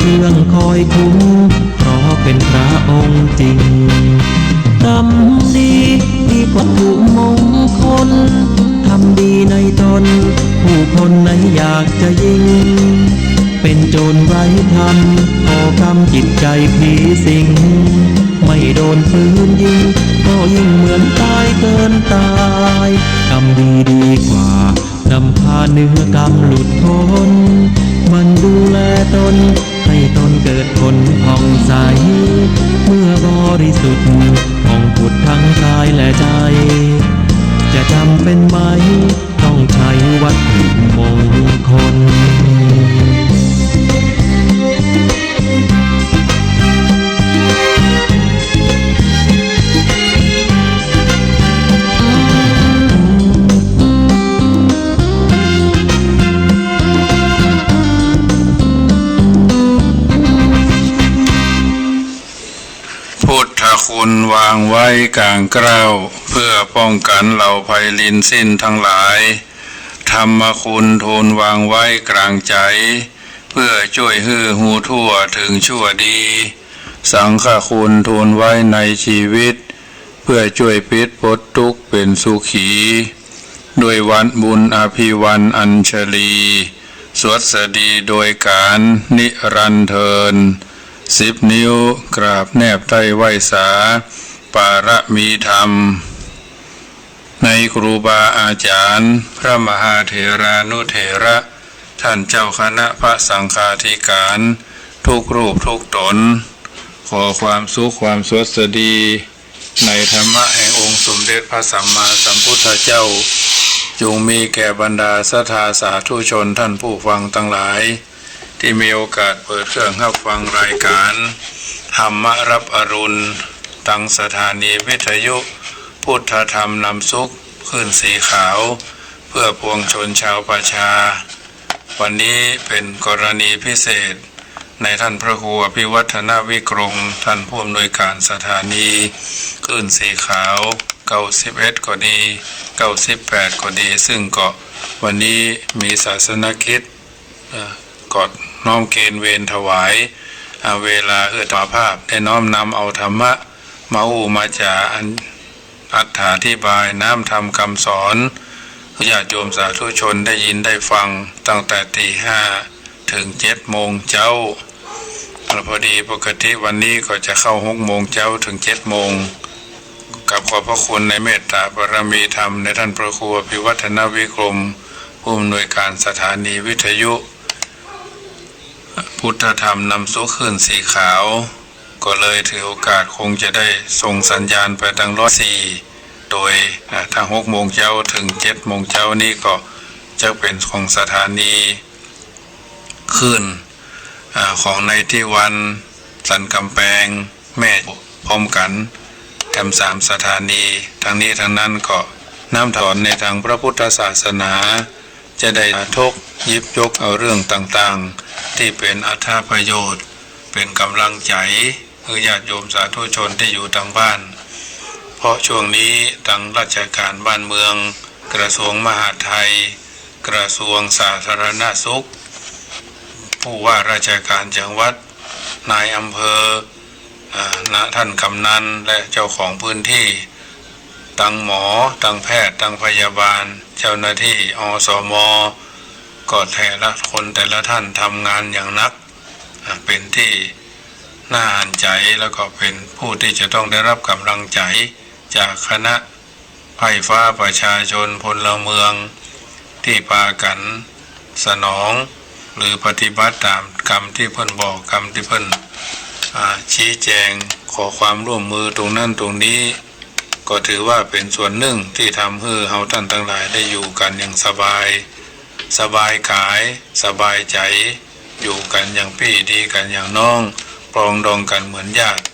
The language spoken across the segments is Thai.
เครื่องคอยคุ้มเพราะเป็นพระองค์จริงกรรมดีที่วัตถุมงคลทำดีในตนผู้คนไหนอยากจะยิงเป็นโจรไร้ธรรมก่อกรรมจิตใจผีสิงไม่โดนปืนยิงก็ยิ่งเหมือนตายเกินตายกรรมดีดีกว่านำพาเนื้อกรรมหลุดพ้นมันดูแลตนให้ตนเกิดผลผ่องใสเมื่อบริสุทธิ์ผ่องผุดทั้งกายและใจจะจำเป็นไหมต้องใช้วัตถุมงคลพุทธคุณวางไว้กลางเกล้าเพื่อป้องกันเหล่าภัยลินสิ้นทั้งหลายธรรมคุณทูลวางไว้กลางใจเพื่อช่วยฮือหูทั่วถึงชั่วดีสังฆคุณทูลไว้ในชีวิตเพื่อช่วยปิดปลดทุกข์เป็นสุขีด้วยวันบุญอภิวันอัญชลีสวดสดีโดยการนิรันดร์เทิน10 นิ้วกราบแนบไตรไหว้สาปารมีธรรมในครูบาอาจารย์พระมหาเถรานุเถระท่านเจ้าคณะพระสังฆาธิการทุกรูปทุกตนขอความสุขความสวัสดีในธรรมะแห่งองค์สมเด็จพระสัมมาสัมพุทธเจ้าจงมีแก่บรรดาศรัทธาสาธุชนท่านผู้ฟังทั้งหลายที่มีโอกาสเปิดเครื่องรับฟังรายการธรรมรับอรุณตั้งสถานีวิทยุพุทธธรรมนำสุขขึ้นสีขาวเพื่อปวงชนชาวประชาวันนี้เป็นกรณีพิเศษในท่านพระครูอภิวัฒนวิกรมท่านผู้อำนวยการสถานีขึ้นสีขาว91ก็ดี98ก็ดีซึ่งก็วันนี้มีศาสนกิจกอดน้อมเกณฑ์เวรถวายเวลาต่อภาพได้น้อมนำเอาธรรมะมามาจากอธิบายน้ำธรรมคำสอนญาติโยมสาธุชนได้ยินได้ฟังตั้งแต่ตี 5ถึง7 โมงเช้าพอดีปกติวันนี้ก็จะเข้า6 โมงเช้าถึง7 โมงกับขอบพระคุณในเมตตาบารมีธรรมในท่านพระครูอภิวัฒนวิกรมผู้อำนวยการสถานีวิทยุพุทธธรรมนำสุขขึ้นสีขาวก็เลยถือโอกาสคงจะได้ส่งสัญญาณไปทาง104โดยทาง6 โมงเช้าถึง7 โมงเช้านี้ก็จะเป็นของสถานีขึ้นของในที่วันสันกำแพงแม่พร้อมกันแถม3 สถานีทางนี้ทางนั้นก็น้ำถอนในทางพระพุทธศาสนาจะได้ทกหยิบยกเอาเรื่องต่างๆที่เป็นอัธประโยชน์เป็นกำลังใจให้ญาติโยมสาธุชนที่อยู่ทางบ้านเพราะช่วงนี้ทางราชการบ้านเมืองกระทรวงมหาดไทยกระทรวงสาธารณสุขผู้ว่าราชการจังหวัดนายอำเภอท่านกำนันและเจ้าของพื้นที่ตั้งหมอตั้งแพทย์ตั้งพยาบาลเจ้าหน้าที่อสม.ก็แต่ละคนแต่ละท่านทำงานอย่างหนักเป็นที่น่าอ่านใจแล้วก็เป็นผู้ที่จะต้องได้รับกำลังใจจากคณะไฟฟ้าประชาชนพลเมืองที่พากันสนองหรือปฏิบัติตามกรรมที่เพิ่นบอกกรรมที่เพิ่นชี้แจงขอความร่วมมือตรงนั้นตรงนี้ก็ถือว่าเป็นส่วนหนึ่งที่ทำให้เฮาท่านทั้งหลายได้อยู่กันอย่างสบายกายสบายใจอยู่กันอย่างพี่ดีกันอย่างน้องปรองดองกันเหมือนญาติ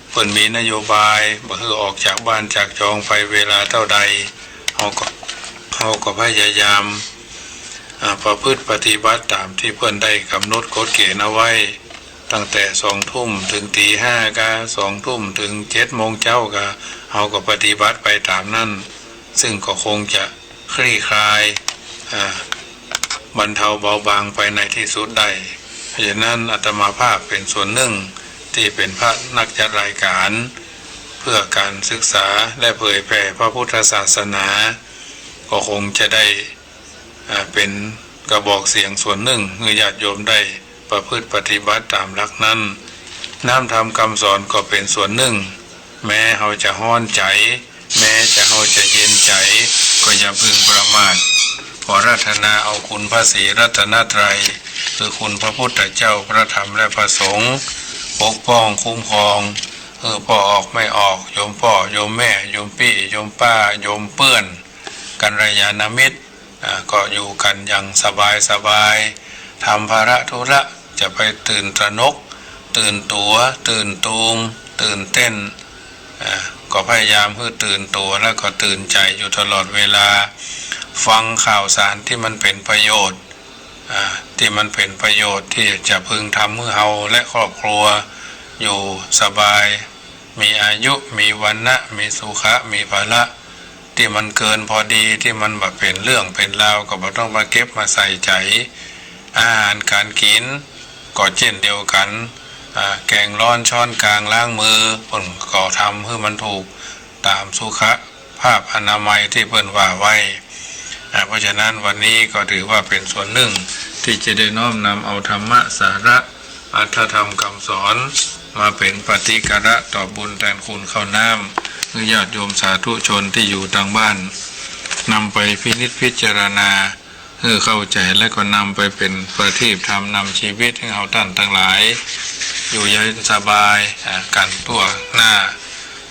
เพิ่นมีนโยบายบ่คือออกจากบ้านจากจองไปเวลาเท่าใดเฮาก็พยายามประพฤติปฏิบัติตามที่เพิ่นได้กำหนดกฎเกณฑ์เอาไว้ตั้งแต่2 ทุ่มถึงตี 5ก็2 ทุ่มถึง7 โมงเช้าก็เฮาก็ปฏิบัติไปตามนั้นซึ่งก็คงจะคลี่คลายบรรเทาเบาบางไปในที่สุดได้ เพราะฉะนั้นอาตมาภาพเป็นส่วนหนึ่งที่เป็นพระนักจัดรายการเพื่อการศึกษาและเผยแผ่พระพุทธศาสนาก็คงจะได้เป็นกระบอกเสียงส่วนหนึ่งให้ญาติโยมได้ประพฤติปฏิบัติตามหลักนั้นน้ำธรรมคำสอนก็เป็นส่วนหนึ่งแม้เราจะห้อนใจแม้เราจะเย็นใจก็อย่าพึงประมาทขอรัตนาเอาคุณพระศรีรัตนตรัยคือคุณพระพุทธเจ้าพระธรรมและพระสงฆ์ปกป้องคุ้มครองพ่อออกไม่ออกโยมพ่อโยมแม่โยมพี่โยมป้าโยมเปื้อนกัลยาณมิตรก็อยู่กันอย่างสบายทำภาระธุระจะไปตื่นตระหนกตื่นตัวตื่นตูมตื่นเต้นก็พยายามให้ตื่นตัวแล้วก็ตื่นใจอยู่ตลอดเวลาฟังข่าวสารที่มันเป็นประโยชน์ที่จะพึงทำให้เราและครอบครัวอยู่สบายมีอายุมีวรรณะมีสุขะมีภาระที่มันเกินพอดีที่มันแบบเป็นเรื่องเป็นราวก็บ่ต้องมาเก็บมาใส่ใจอาหารการกินก็เช่นเดียวกันแกงร้อนช้อนกลางล้างมือผลก็ทำให้มันถูกตามสุขภาพอนามัยที่เพิ่นว่าไว้เพราะฉะนั้นวันนี้ก็ถือว่าเป็นส่วนหนึ่งที่จะได้น้อมนำเอาธรรมะสาระอรรถธรรมคำสอนมาเป็นปฏิกระต่อบุญแทนคุณข้าวน้ำคือญาติโยมสาธุชนที่อยู่ทางบ้านนำไปพินิจพิจารณาเพื่อเข้าใจและก็นำไปเป็นประทีปธรรมนำชีวิตให้เราท่านทั้งหลายอยู่เย็นสบายกันตัวหน้า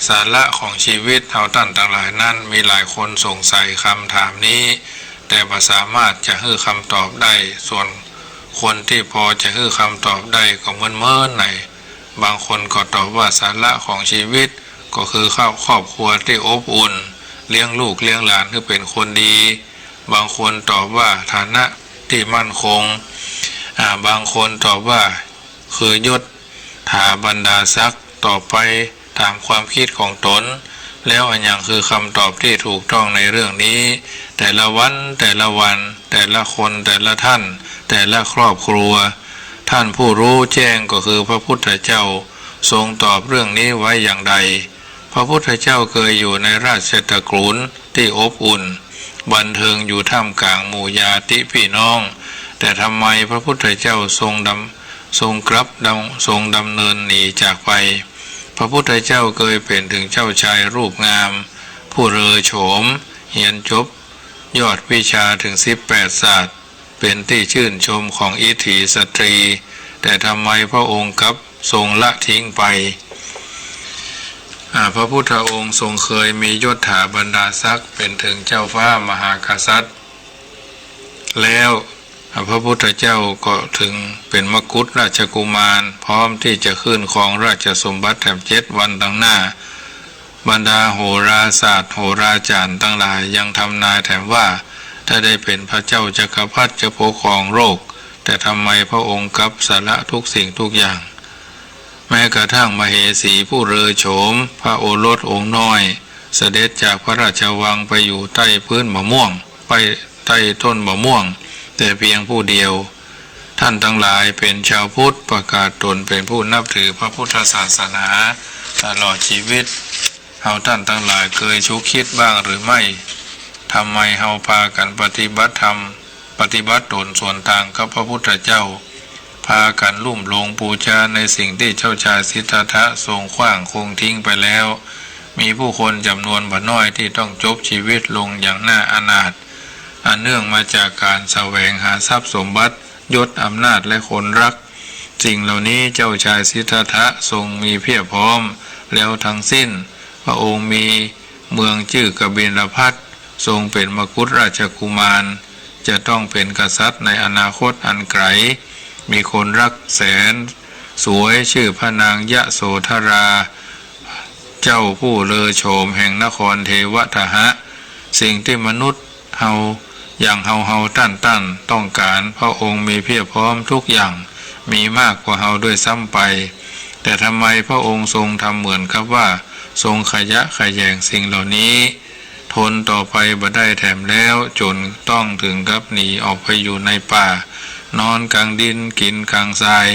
สาระของชีวิตเราท่านทั้งหลายนั้นมีหลายคนสงสัยคำถามนี้แต่ไม่สามารถจะให้คำตอบได้ส่วนคนที่พอจะให้คำตอบได้ก็เมื่อไหนบางคนก็ตอบว่าสาระของชีวิตก็คือครอบครัวที่อบอุ่นเลี้ยงลูกเลี้ยงหลานคือเป็นคนดีบางคนตอบว่าฐานะที่มั่นคงบางคนตอบว่าคือยศถาบรรดาศักดิ์ต่อไปตามความคิดของตนแล้วอันยังคือคำตอบที่ถูกต้องในเรื่องนี้แต่ละวันแต่ละคนแต่ละท่านแต่ละครอบครัวท่านผู้รู้แจ้งก็คือพระพุทธเจ้าทรงตอบเรื่องนี้ไว้อย่างใดพระพุทธเจ้าเคยอยู่ในราชตระกูลที่อบอุ่นบันเทิงอยู่ท่ามกลางหมู่ญาติพี่น้องแต่ทำไมพระพุทธเจ้าทรงดำเนินหนีจากไปพระพุทธเจ้าเคยเป็นถึงเจ้าชายรูปงามผู้เรอโฉมเรียนจบยอดวิชาถึง18 ศาสตร์เป็นที่ชื่นชมของอิทธิสตรีแต่ทำไมพระองค์กลับทรงละทิ้งไปพระพุทธองค์ทรงเคยมียศถาบรรดาศักดิ์เป็นถึงเจ้าฟ้ามหากษัตริย์แล้วพระพุทธเจ้าก็ถึงเป็นมกุฎราชกุมารพร้อมที่จะขึ้นครองราชสมบัติแถม7 วันตั้งหน้าบรรดาโหราศาสตร์โหราจารย์ทั้งหลายยังทำนายแถมว่าถ้าได้เป็นพระเจ้าจักรพรรดิจะปกครองโลกแต่ทำไมพระองค์กลับสละทุกสิ่งทุกอย่างแม้กระทั่งมเหสีผู้เรอโฉมพระโอรสองค์น้อยเสด็จจากพระราชวังไปอยู่ใต้พื้นมะม่วงไปใต้ต้นมะม่วงแต่เพียงผู้เดียวท่านทั้งหลายเป็นชาวพุทธประกาศตนเป็นผู้นับถือพระพุทธศาสนาตลอดชีวิตเราท่านทั้งหลายเคยชุกคิดบ้างหรือไม่ทำไมเราพากันปฏิบัติธรรมปฏิบัติตนส่วนต่างกับพระพุทธเจ้าพากันลุ่มหลงบูชาในสิ่งที่เจ้าชายสิทธัตถะทรงขว้างคงทิ้งไปแล้วมีผู้คนจำนวนบ่น้อยที่ต้องจบชีวิตลงอย่างน่าอนาถอันเนื่องมาจากการแสวงหาทรัพย์สมบัติยศอำนาจและคนรักสิ่งเหล่านี้เจ้าชายสิทธัตถะทรงมีเพียบพร้อมแล้วทั้งสิ้นพระองค์มีเมืองชื่อกบิลพัสทรงเป็นมกุฎราชกุมารจะต้องเป็นกษัตริย์ในอนาคตอันไกลมีคนรักแสนสวยชื่อพระนางยะโสธราเจ้าผู้เลอโฉมแห่งนครเทวทหะสิ่งที่มนุษย์เฮาอย่างเฮาตั้นต้องการพระองค์มีเพียบพร้อมทุกอย่างมีมากกว่าเฮาด้วยซ้ำไปแต่ทำไมพระองค์ทรงทำเหมือนกับว่าทรงขยะแขยงสิ่งเหล่านี้ทนต่อไปบ่ได้แถมแล้วจนต้องถึงกับหนีออกไปอยู่ในป่า นอนกลางดินกินกลางทราย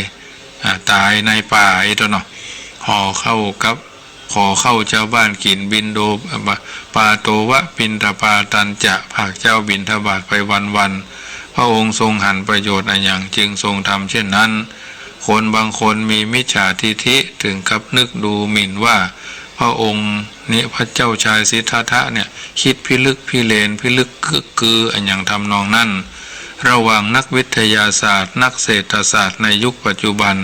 ตายในป่าไอ้ตัวเนาะห่อเข้ากับขอเข้าเจ้าบ้านกินบินโดปาโตวะปินทปาตันจะภาคเจ้าบินทบาทไปวันพระองค์ทรงหันประโยชน์อะไรอย่างจึงทรงทำเช่นนั้นคนบางคนมีมิจฉาทิฐิถึงกับนึกดูหมิ่นว่าพระองค์นี้พระเจ้าชายสิทธัตถะเนี่ยคิดพิลึกพิเลนพิลึกกืออันอย่างทำนองนั้นระหว่างนักวิทยาศาสตร์นักเศรษฐศาสตร์ในยุคปัจจุบัน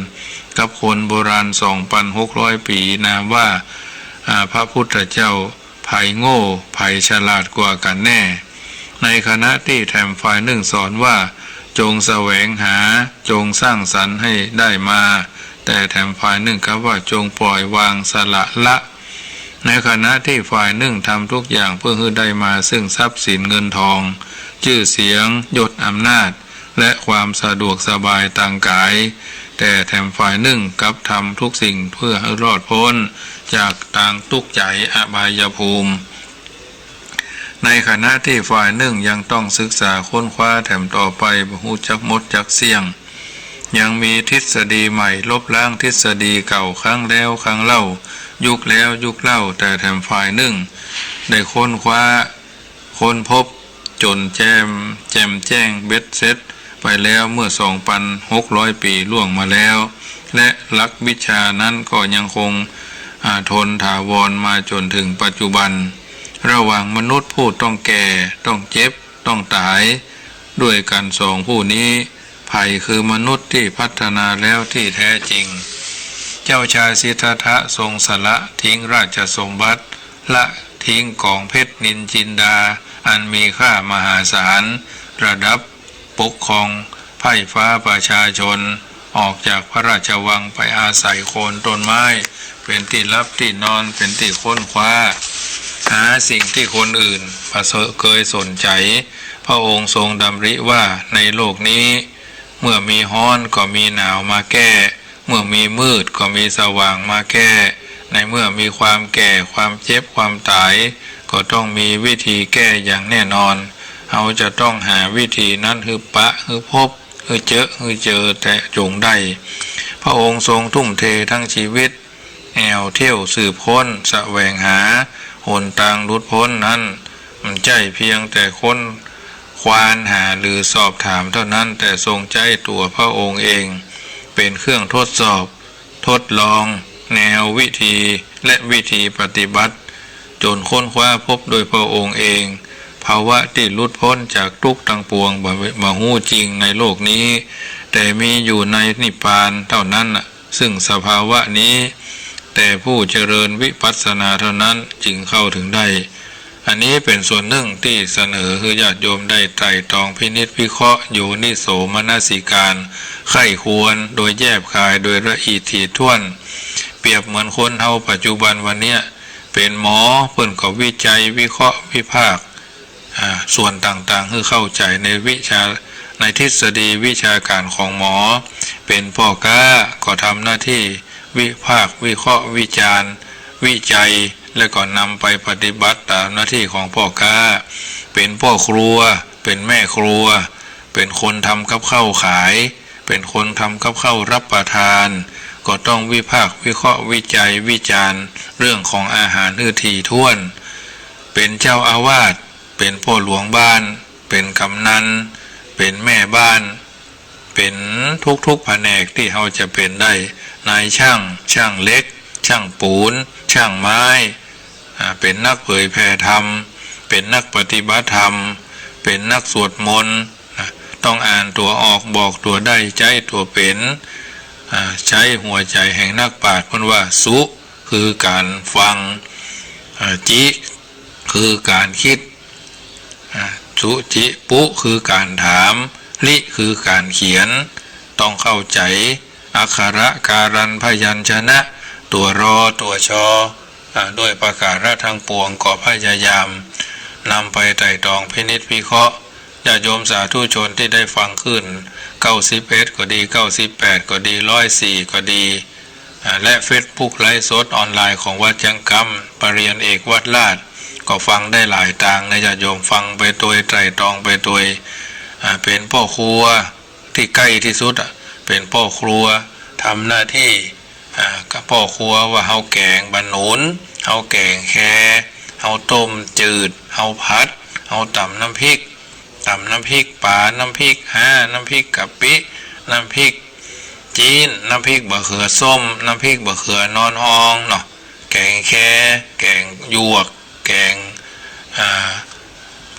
กับคนโบราณ 2,600 ปีนะว่าพระพุทธเจ้าไผ่โง่ไผ่ฉลาดกว่ากันแน่ในคณะที่แถมฝ่ายหนึ่งสอนว่าจงแสวงหาจงสร้างสรรค์ให้ได้มาแต่แถมฝ่ายหนึ่งครับว่าจงปล่อยวางสละละในคณะที่ฝ่ายหนึ่งทำทุกอย่างเพื่อให้ได้มาซึ่งทรัพย์สินเงินทองชื่อเสียงยศอำนาจและความสะดวกสบายต่างกายแต่แถมฝ่ายหนึ่งกับทำทุกสิ่งเพื่อให้รอดพ้นจากต่างทุกข์ใจอบายภูมิในขณะที่ฝ่ายหนึ่งยังต้องศึกษาค้นคว้าแถมต่อไปบ่ฮู้จักมดจักเสี่ยงยังมีทฤษฎีใหม่ลบล้างทฤษฎีเก่าครั้งแล้วครั้งเล่ายุคแล้วยุคเล่าแต่แถมฝ่ายหนึ่งได้ค้นคว้าค้นพบจนแจ่มแจ้งเบ็ดเสร็จไปแล้วเมื่อ 2,600 ปีล่วงมาแล้วและหลักวิชานั้นก็ยังคงทนถาวรมาจนถึงปัจจุบันระหว่างมนุษย์ผู้ต้องแก่ต้องเจ็บต้องตายด้วยกันสองผู้นี้ไผ่คือมนุษย์ที่พัฒนาแล้วที่แท้จริงเจ้าชายสิทธัตถะทรงสละทิ้งราชสมบัติละทิ้งกองเพชรนินจินดาอันมีค่ามหาศาลระดับปกครองไพร่ฟ้าประชาชนออกจากพระราชวังไปอาศัยโคนต้นไม้เป็นที่ลับที่นอนเป็นที่ค้นคว้าหาสิ่งที่คนอื่นเคยสนใจพระองค์ทรงดำริว่าในโลกนี้เมื่อมีร้อนก็มีหนาวมาแก้เมื่อมีมืดก็มีสว่างมาแก้ในเมื่อมีความแก่ความเจ็บความตายก็ต้องมีวิธีแก้อย่างแน่นอนเราจะต้องหาวิธีนั้นคือปะคือพบคือเจอแต่จงได้พระองค์ทรงทุ่มเททั้งชีวิตแอวเที่ยวสืบค้นแสวงหาหนทางหลุดพ้นนั้นมันใจเพียงแต่ค้นควานหาหรือสอบถามเท่านั้นแต่ทรงใจตัวพระองค์เองเป็นเครื่องทดสอบทดลองแนววิธีและวิธีปฏิบัติจนค้นคว้าพบโดยพระองค์เองภาวะที่หลุดพ้นจากทุกข์ทั้งปวงบ่ฮู้จริงในโลกนี้แต่มีอยู่ในนิพพานเท่านั้นซึ่งสภาวะนี้แต่ผู้เจริญวิปัสสนาเท่านั้นจึงเข้าถึงได้อันนี้เป็นส่วนหนึ่งที่เสนอคือญาติโยมได้ไตร่ตรองพินิจวิเคราะห์อยู่นิโสมนสิการไข้ควรโดยแยบคายโดยละเอียดถี่ถ้วนเปรียบเหมือนคนเฮาปัจจุบันวันนี้เป็นหมอเพิ่นก็วิจัยวิเคราะห์วิพากษ์ส่วนต่างๆคือเข้าใจในวิชาในทฤษฎีวิชาการของหมอเป็นพ่อค้าก็ทำหน้าที่วิพากษ์วิเคราะห์วิจารณ์วิจัยและก็นำไปปฏิบัติตามหน้าที่ของพ่อค้าเป็นพ่อครัวเป็นแม่ครัวเป็นคนทำกับข้าวขายเป็นคนทำกับข้าวรับประทานก็ต้องวิพากษ์วิเคราะห์วิจัยวิจารณ์เรื่องของอาหารให้ถี่ถ้วนเป็นเจ้าอาวาสเป็นพ่อหลวงบ้านเป็นกำนันเป็นแม่บ้านเป็นทุกๆแผนกที่เราจะเป็นได้นายช่างเล็กช่างปูนช่างไม้เป็นนักเผยแผ่ธรรมเป็นนักปฏิบัติธรรมเป็นนักสวดมนต์ต้องอ่านตัวออกบอกตัวได้ใจตัวเป็นใช้หัวใจแห่งนักปราชญ์พูดว่าสุคือการฟังจิคือการคิดสุจิปุคือการถามลิคือการเขียนต้องเข้าใจอักขระการันพยัญชนะตัวรอตัวชอด้วยประการทางปวงก็พยายามนำไปไต่ตรองพินิจวิเคราะห์ญาติโยมสาธุชนที่ได้ฟังขึ้น91ก็ดี98ก็ดี104ก็ดีและเฟซบุ๊กไลฟ์สดออนไลน์ของวัดจังกำปรริญญาเอกวัดลาดก็ฟังได้หลายทางในญาติโยมฟังไปโดยไตร่ตรองไปโดยเป็นพ่อครัว ที่ใกล้ที่สุดเป็นพ่อครัวทำหน้าที่กับพ่อครัวว่าเฮาแกงบะหนุนเฮาแกงแคเฮาต้มจืดเฮาผัดเฮาตำน้ำพริกปลาน้ำพริกน้ำพริกกะปิน้ำพริกจีนน้ำพริกบะเขือส้มน้ำพริกบะเขือนอนฮองเนาะแกงแคแกงหยวกแกง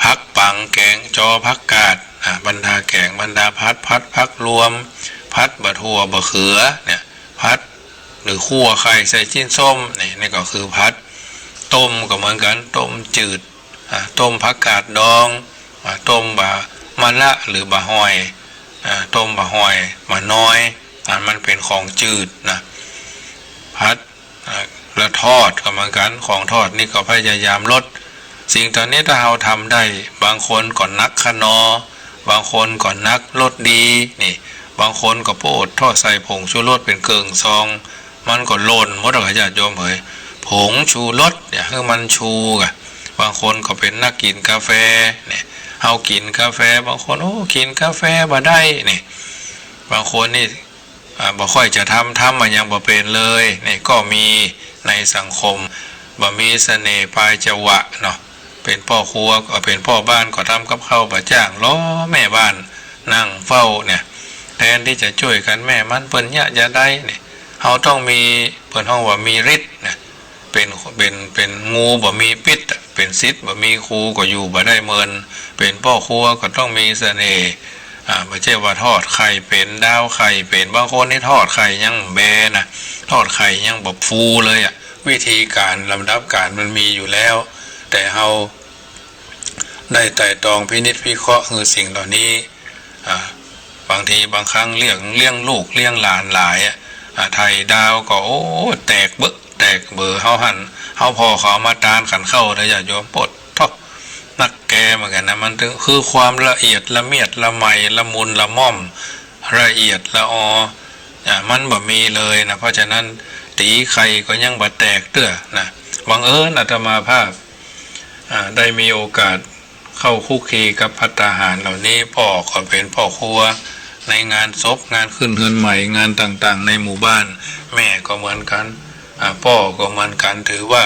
พักปังแกงจอพักกาดบรรดาแกงบรรดาพัดพักรวมพัดบะทั่วบะเขือเนี่ยพัดหรือคั่วไข่ใส่ชิ้นส้มนี่ก็คือพัดต้มก็เหมือนกันต้มจืดต้มผักกาดดองต้มบะมะละหรือบะหอยต้มบะหอยมะน้อยมันเป็นของจืดนะพัดและทอดก็เหมือนกันของทอดนี่ก็พยายามลดสิ่งตอนนี้ถ้าเราทำได้บางคนก่อนนักขนอบางคนก่อนนักรสดีนี่บางคนก็โปรดทอดใส่ผงชูรสเป็นเกิงซองมันก็หล่นหมดเลยญาติโยมเผยผงชูรสเนี่ยคือมันชูกะบางคนก็เป็นนักกินกาแฟเนี่ยเอากินกาแฟบางคนกินกาแฟมาได้นี่บางคนนี่บ่ค่อยจะทำมันยังบ่เป็นเลยนี่ก็มีในสังคมบ่มีเสน่ห์ปลายจวะเนาะเป็นพ่อครัวก็เป็นพ่อบ้านก็ทำกับข้าวประจ้างล้อแม่บ้านนั่งเฝ้าเนี่ยแทนที่จะช่วยกันแม่มันเปิ้นเนี่ยจะได้เนี่ยเขาต้องมีเปิ้นห้องว่ามีฤทธิ์เนี่ยเป็นงูบ่มีพิษเป็นศิษย์บ่มีครูก็อยู่บ่ได้เมินเป็นพ่อครัวก็ต้องมีเสน่ห์ไม่ใช่ว่าทอดไข่เป็นดาวไข่เป็นบางคนนี่ทอดไข่ยังแบนะทอดไข่ยังแบบฟูเลยวิธีการลำดับการมันมีอยู่แล้วแต่เราได้ไต่ตรองพินิจพิเคราะห์คือสิ่งเหล่านี้บางทีบางครั้งเลี้ยงลูกเลี้ยงหลานหลายไทยดาวก็แตกเบอเฮาหันเฮาพอเขามาตานขันเข้าได้อย่าโยมปดท็อนักแกเหมือนกันนะมันคือความละเอียดละเมียดละไมละมุนละม่อมละเอียดละอมันบ่มีเลยนะเพราะฉะนั้นตีไข่ก็ยังบ่แตกเตื้อนะบังเอิญอาตมาภาพได้มีโอกาสเข้าคุกคีกับภัตตาหารเหล่านี้พ่อก็เป็นพ่อครัวในงานศพงานขึ้นเฮือนใหม่งานต่างๆในหมู่บ้านแม่ก็เหมือนกันพ่อก็เหมือนกันถือว่า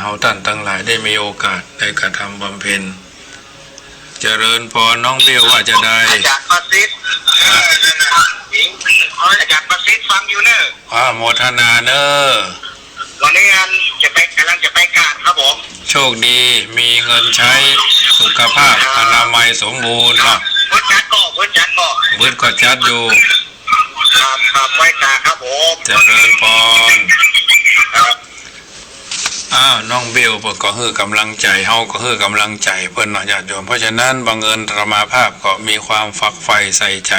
เฮาท่านทั้งหลายได้มีโอกาสได้กระทำบำเพ็ญเจริญพรน้องเบี้ยวว่าจะได้อาจารย์ประสิทธิ์อาจารย์ประสิทธิ์ฟังอยู่เนอะโมทนาเนอะวันนี้กำลังจะไปการครับผมโชคดีมีเงินใช้สุขภาพอนามัยสมบูรณ์นะเบิ้ลจัดก็จัดอยู่ครับไว้ตาครับผมเจริญพรน้องเบลเพิ่นก็คือกำลังใจเฮาก็คือกำลังใจเพิ่นเนาะญาติโยมเพราะฉะนั้นบังเอิญธรรมาภาพก็มีความฝักใฝ่ใส่ใจ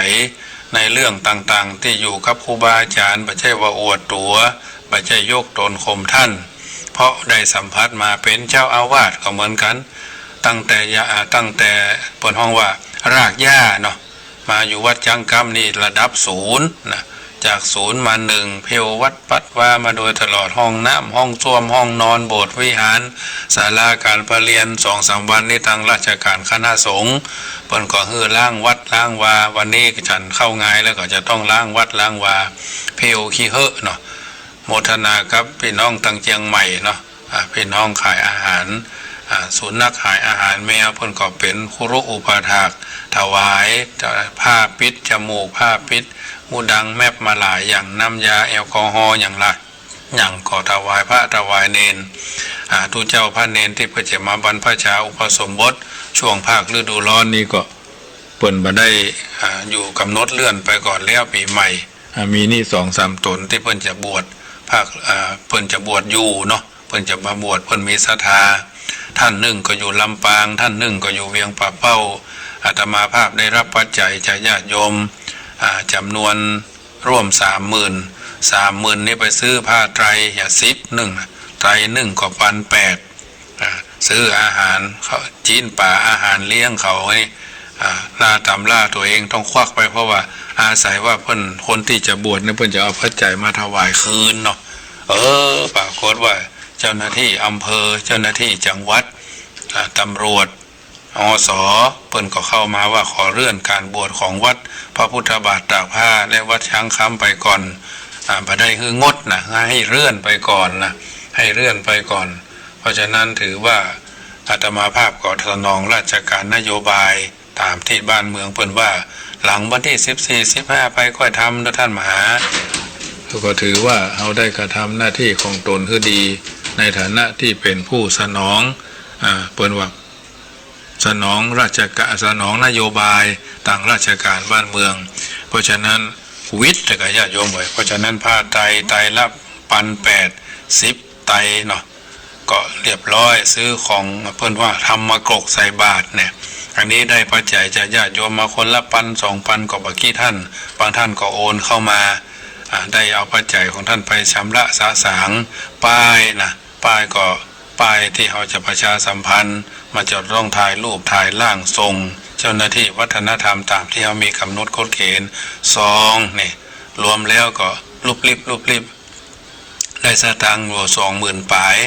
ในเรื่องต่างๆที่อยู่กับครูบาอาจารย์ไม่ใช่ว่าอวดตัวไม่ใช่ยกตนข่มท่านเพราะได้สัมผัสมาเป็นเจ้าอาวาสก็เหมือนกันตั้งแต่เปิดห้องว่ารากหญ้าเนาะมาอยู่วัดจังกำนี่ระดับ0นะจาก0มา1เพลวัดปัดว่ามาโดยตลอดห้องน้ำห้องส้วมห้องนอนโบสถ์วิหารศาลาการประเรียน 2-3 วันนี้ทางราชการคณะสงฆ์เปิ้นก็ฮือล้างวัดล้างวาวันนี้ฉันเข้างายแล้วก็จะต้องล้างวัดล้างวาเพลขี้เหอะเนาะโมทนาครับพี่น้องตั้งเชียงใหม่เนาะพี่น้องขายอาหารศูนย์นักขายอาหารแมวเพิ่นก็เป็นครุอุปถากถวายผ้าปิดจมูกผ้าปิดหูดังแมบมาหลายอย่างน้ำยาแอลกอฮอล์อย่างละอย่างก็ถวายพระถวายเนนทุเจ้าพระเนนที่เพิ่นจะมาบรรพชาอุปสมบทช่วงภาคฤดูร้อนนี้ก็เพิ่นบ่ได้อยู่กำหนดเลื่อนไปก่อนแล้วปีใหม่มีนี่ 2-3 ตนที่เพิ่นจะบวชภาคเพิ่นจะบวชอยู่เนาะเพิ่นจะมาบวชเพิ่นมีศรัทธาท่านหนึ่งก็อยู่ลำปางท่านหนึ่งก็อยู่เวียงป่าเป้าอาตมาภาพได้รับปัจจัยจากญาติโยมจำนวนร่วม 30,000 นี่ไปซื้อผ้าไตรอย่าไตรหนึ่งก็1,800ซื้ออาหารเขาจีนป่าอาหารเลี้ยงเขาให้ล่าตัวเองต้องควักไปเพราะว่าอาศัยว่าเพิ่นคนที่จะบวชเนี่ยเพิ่นจะเอาปัจจัยมาถวายคืนเนาะปรากฏว่าเจ้าหน้าที่อำเภอเจ้าหน้าที่จังหวัดตำรวจ อสเปิ้นก็เข้ามาว่าขอเลื่อนการบวชของวัดพระพุทธบาทตากผ้าและวัดช้างคำไปก่อนบ่ได้คืองดนะให้เลื่อนไปก่อนนะให้เลื่อนไปก่อนเพราะฉะนั้นถือว่าอาตมาภาพก็สนองราชการนโยบายตามที่บ้านเมืองเปิ้นว่าหลังวันที่14-15ไปค่อยทำนะท่านมหาก็ถือว่าเราได้กระทำหน้าที่ของตนคือดีในฐานะที่เป็นผู้สนองเปิ้นว่าสนองราชการสนองนโยบายต่างราชการบ้านเมืองเพราะฉะนั้นวิทย์กับญาติโยมไว้เพราะฉะนั้นผ้าไตรละ1,810ไตรเนาะก็เรียบร้อยซื้อของเพิ่นว่าทำมากรกใส่บาตรเนี่ยอันนี้ได้ปัจจัยจากญาติโยมมาคนละ1,000-2,000ก็บักกี้ท่านบางท่านก็โอนเข้ามาได้เอาปัจจัยของท่านไปชำระสาสางป้ายนะป้ายก็ป้ายที่เขาจะประชาสัมพันธ์มาจดร่องถ่ายรูปถ่ายร่างทรงเจ้าหน้าที่วัฒนธรรมตามที่เขามีกำหนดกฎเกณฑ์2นี่รวมแล้วก็รูปลิบได้สตางค์อยู่20,000ปลาย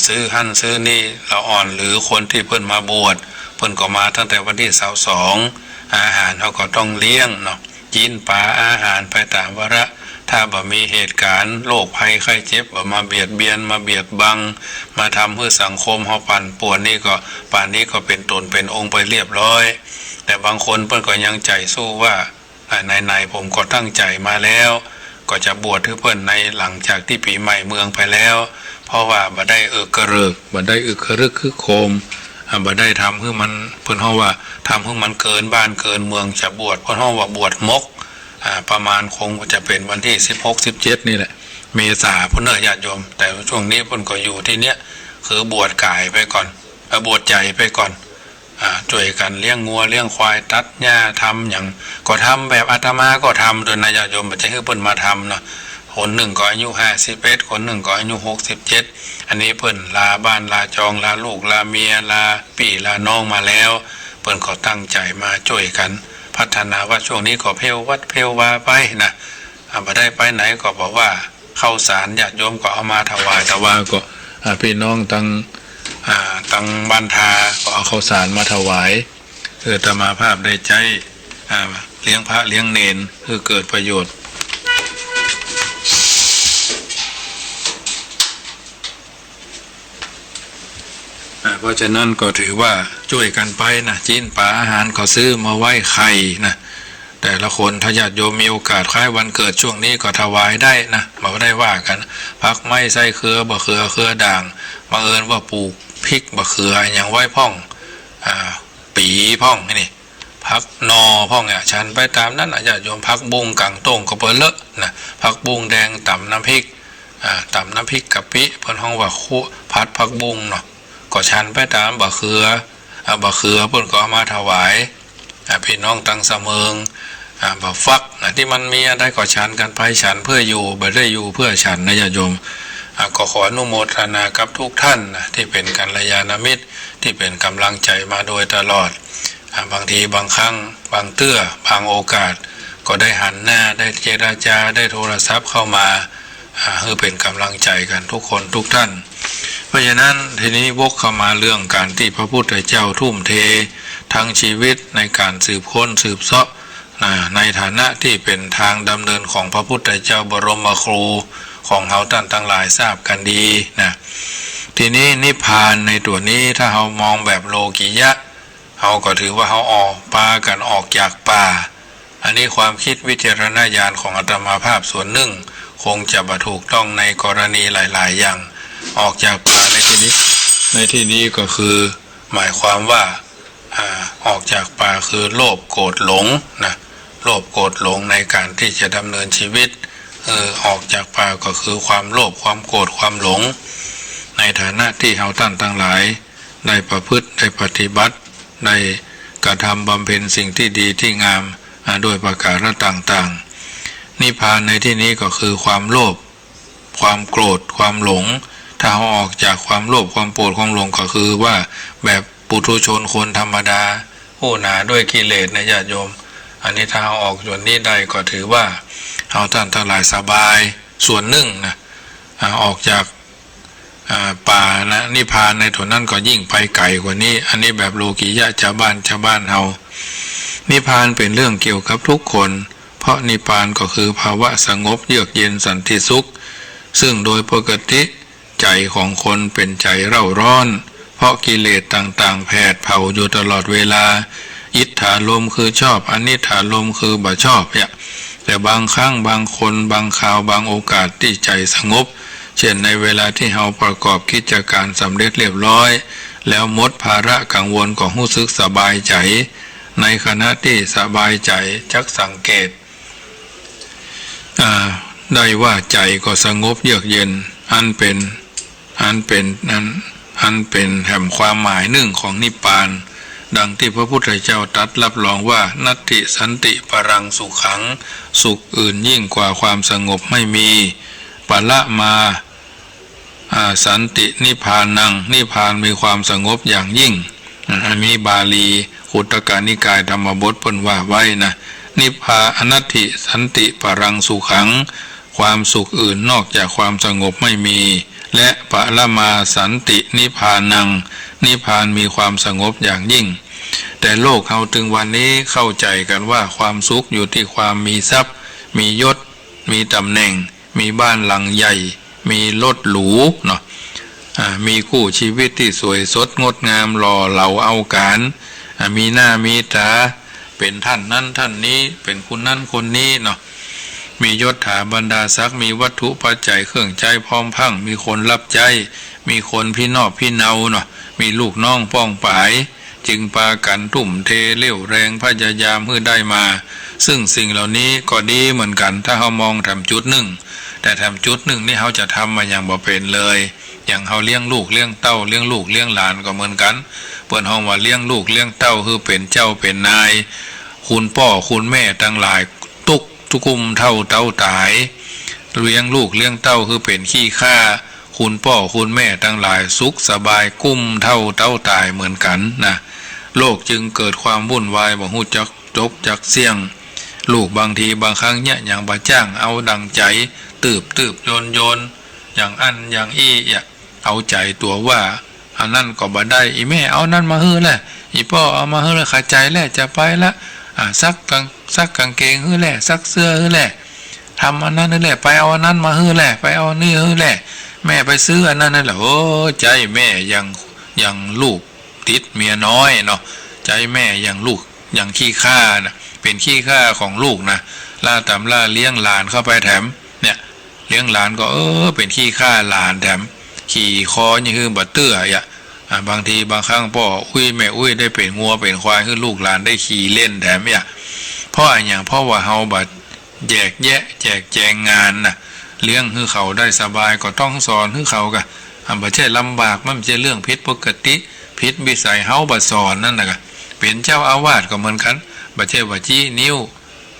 ซื้อหั่นซื้อนี่เราอ่อนหรือคนที่เพิ่นมาบวชเพิ่นก็มาตั้งแต่วันที่22อาหารเขาก็ต้องเลี้ยงเนาะกินปลาอาหารไปตามวาระถ้าบ่มีเหตุการณ์โรคภัยไข้เจ็บบ่มาเบียดเบียนมาเบียดบังมาทำให้สังคมเฮาปั่นป่วนนี่ก็ป่านนี้ก็เป็นตนเป็นองค์ไปเรียบร้อยแต่บางคนเพิ่นก็ยังใจสู้ว่าในผมก็ตั้งใจมาแล้วก็จะบวชให้เพิ่นในหลังจากที่ปีใหม่เมืองไปแล้วเพราะว่าบ่ได้กระเริกบ่ได้กระรึกคือโคมบ่ได้ทำให้มันเพิ่นเฮาว่าทำให้มันเกินบ้านเกินเมืองจะบวชเพิ่นเฮาว่าบวชมกประมาณคงจะเป็นวันที่16-17นี่แหละเมษาพุ่นเนญาติโยมแต่ช่วงนี้เพิ่นก็อยู่ที่เนี้ยคือบวชกายไปก่อนบวชใจไปก่อนช่วยกันเลี้ยงงัวเลี้ยงควายตัดหญ้าทำอย่างก็ทำแบบอาตมาก็ทำโดยญาติโยมบ่ใช่คือเพิ่นมาทำเนาะคนหนึ่งก็อายุ51คนหนึ่งก็อายุ67อันนี้เพิ่นลาบ้านลาจองลาลูกลาเมียลาพี่ลาน้องมาแล้วเพิ่นก็ตั้งใจมาช่วยกันพัฒนาว่าช่วงนี้ก็เพลวัดเพลวาไปนะบ่ได้ไปไหนก็บอกว่าข้าวสารญาติโยมก็เอามาถวายแต่ว่าก็พี่น้องตั้งบ้านทาก็เอาข้าวสารมาถวายอาตมาภาพได้ใจเลี้ยงพระเลี้ยงเนรคือเกิดประโยชน์เพราะฉะนั้นก็ถือว่าช่วยกันไปนะจีนปลาอาหารก็ซื้อมาไว้ไข่นะแต่ละคนถ้าญาติโยมมีโอกาสคล้ายวันเกิดช่วงนี้ก็ถวายได้นะบอกได้ว่ากันพักไม้ไส้เครือบะเขือเครือด่างบังเอิญว่าปลูกพริกบะเขืออย่างไว้พ่องปีพ่องนี่พักนอพ่องเนี่ยฉันไปตามนั้นญาติโยมพักบุ้งกังต้งก็เปิดเลอะนะพักบุ้งแดงต่ำน้ำพริกกะปิเพิ่นห้องว่าคู่พัดพักบุ้งเนาะก็ฉันไปตามบะเขือเพิ่นก็เอามาถวายพี่น้องตั้งเสมิงบะฟักที่มันมีอะไรก็ฉันกันไปฉันเพื่ออยู่บ่ได้อยู่เพื่อฉันนะญาติโยมก็ขออนุโมทนากับทุกท่านที่เป็นกัลยาณมิตรที่เป็นกำลังใจมาโดยตลอดบางทีบางครั้งบางเตื้อบางโอกาสก็ได้หันหน้าได้เจรจาได้โทรศัพท์เข้ามาเพื่อเป็นกำลังใจกันทุกคนทุกท่านเพราะฉะนั้นทีนี้วกเข้ามาเรื่องการที่พระพุทธเจ้าทุ่มเททั้งชีวิตในการสืบค้นสืบเสาะในฐานะที่เป็นทางดำเนินของพระพุทธเจ้าบรมครูของเฮาท่านทั้งหลายทราบกันดีนะทีนี้นิพพานในตัวนี้ถ้าเฮามองแบบโลกิยะเฮาก็ถือว่าเฮาออกป่ากันออกจากป่าอันนี้ความคิดวิจารณญาณของอาตมาภาพส่วนหนึ่งคงจะบ่ถูกต้องในกรณีหลายๆอย่างออกจากป่าในที่นี้ก็คือหมายความว่าออกจากป่าคือโลภโกรธหลงนะโลภโกรธหลงในการที่จะดำเนินชีวิตออกจากป่าก็คือความโลภความโกรธความหลงในฐานะที่เฮาท่านทั้งหลายได้ประพฤติได้ปฏิบัติได้กระทำบำเพ็ญสิ่งที่ดีที่งามโดยประการต่างๆนิพพานในที่นี้ก็คือความโลภความโกรธความหลงถ้าเราออกจากความโลภความโกรธความหลงก็คือว่าแบบปุถุชนคนธรรมดาผู้หนาด้วยกิเลสนะญาติโยมอันนี้ถ้าเราออกส่วนนี้ได้ก็ถือว่าเราท่านทั้งหลายสบายส่วนหนึ่งนะออกจาก ป่านะนิพพานในถนนั้นก็ยิ่งไปไกลกว่านี้อันนี้แบบโลกิยะชาวบ้านเฮานิพพานเป็นเรื่องเกี่ยวกับทุกคนเพราะนิพพานก็คือภาวะสงบเยือกเย็นสันติสุขซึ่งโดยปกติใจของคนเป็นใจเร่าร้อนเพราะกิเลสต่างๆแผดเผาอยู่ตลอดเวลาอิทธารมคือชอบอนิถารมคือบ่ชอบเนี่ยแต่บางครั้งบางคนบางคราวบางโอกาสที่ใจสงบเช่นในเวลาที่เราประกอบกิจการสำเร็จเรียบร้อยแล้วหมดภาระกังวลก็รู้สึกสบายใจในขณะที่สบายใจจักสังเกตได้ว่าใจก็สงบเยือกเย็นอันเป็นแห่งความหมายหนึ่งของนิพพานดังที่พระพุทธเจ้าตรัสรับรองว่านัตติสันติปรังสุขังสุขอื่นยิ่งกว่าความสงบไม่มีปละมาสันตินิพพานังนิพพานมีความสงบอย่างยิ่งอันนี้บาลีขุตกนิกายธรรมบทเพิ่นว่าไว้นะนิพพาอนัตติสันติปรังสุขังความสุขอื่นนอกจากความสงบไม่มีและปละมาสันตินิพพานังนิพพานมีความสงบอย่างยิ่งแต่โลกเราถึงวันนี้เข้าใจกันว่าความสุขอยู่ที่ความมีทรัพย์มียศมีตำแหน่งมีบ้านหลังใหญ่มีรถหรูเนาะมีคู่ชีวิตที่สวยสดงดงามหล่อเหลาเอาการมีหน้ามีตาเป็นท่านนั้นท่านนี้เป็นคนนั้นคนนี้เนาะมียศถาบรรดาศักดิ์มีวัตถุปัจจัยเครื่องใจพร้อมพังมีคนรับใจมีคนพี่นอบพี่เนาเนาะมีลูกน้องป้องป่ายจึงปากันทุ่มเทเลี้ยวแรงพยายามเพื่อได้มาซึ่งสิ่งเหล่านี้ก็ดีเหมือนกันถ้าเรามองทำจุดหนึ่งแต่ทำจุดหนึ่งนี่เขาจะทำมาอย่างบ่เป็นเลยอย่างเขาเลี้ยงลูกเลี้ยงเต้าเลี้ยงลูกเลี้ยงหลานก็เหมือนกันเปิดห้องว่าเลี้ยงลูกเลี้ยงเต้าคือเป็นเจ้าเป็นนายคุณพ่อคุณแม่ทั้งหลายทุกคุมเท่าเต้าตายเลี้ยงลูกเลี้ยงเต้าคือเป็นขี้ข้าคุณพ่อคุณแม่ทั้งหลายสุขสบายกุ้มเท่าเต้าตายเหมือนกันนะโลกจึงเกิดความวุ่นวายบ่ฮู้จักจบจักเสี่ยงลูกบางทีบางครั้งเนี่ยอย่างบ่จ้างเอาดังใจตืบโยนอย่างอันอย่างอี้เอาใจตัวว่าอันนั้นก็บ่ได้อีแม่เอานั่นมาฮื้อแหละอีพ่อเอามาฮื้อแล้วขาดใจแล้วจะไปละซักกางเกงฮื้อแหละซักเสื้อฮื้อแหละทำอันนั้นนั่นแหละไปเอาอันนั้นมาฮื้อแหละไปเอานี่ฮื้อแหละแม่ไปซื้ออันนั้นนั่นแหละโอ้ใจแม่อย่างลูกติดเมียน้อยเนาะใจแม่อย่างลูกอย่างขี้ข้านะเป็นขี้ข้าของลูกนะล่าเลี้ยงหลานเข้าไปแถมเนี่ยเลี้ยงหลานก็เป็นขี้ข้าหลานแถมขี่คอนี่คือบัดเตื้อบางทีบางครั้งพ่อแม่ได้เป็นงัวเป็นควายคือลูกหลานได้ขี่เล่นแถมเพราะอย่างเพราะว่าเฮาบัดแจกแจงงานนะเลี้ยงคือเขาได้สบายก็ต้องสอนคือเขากะบ่ใช่ลำบากมันไม่ใช่เรื่องผิดปกติผิดวิสัยเฮาบ่สอนนั่นน่ะก็เป็นเจ้าอาวาสก็เหมือนกันบ่ใช่ว่าจี้นิ้ว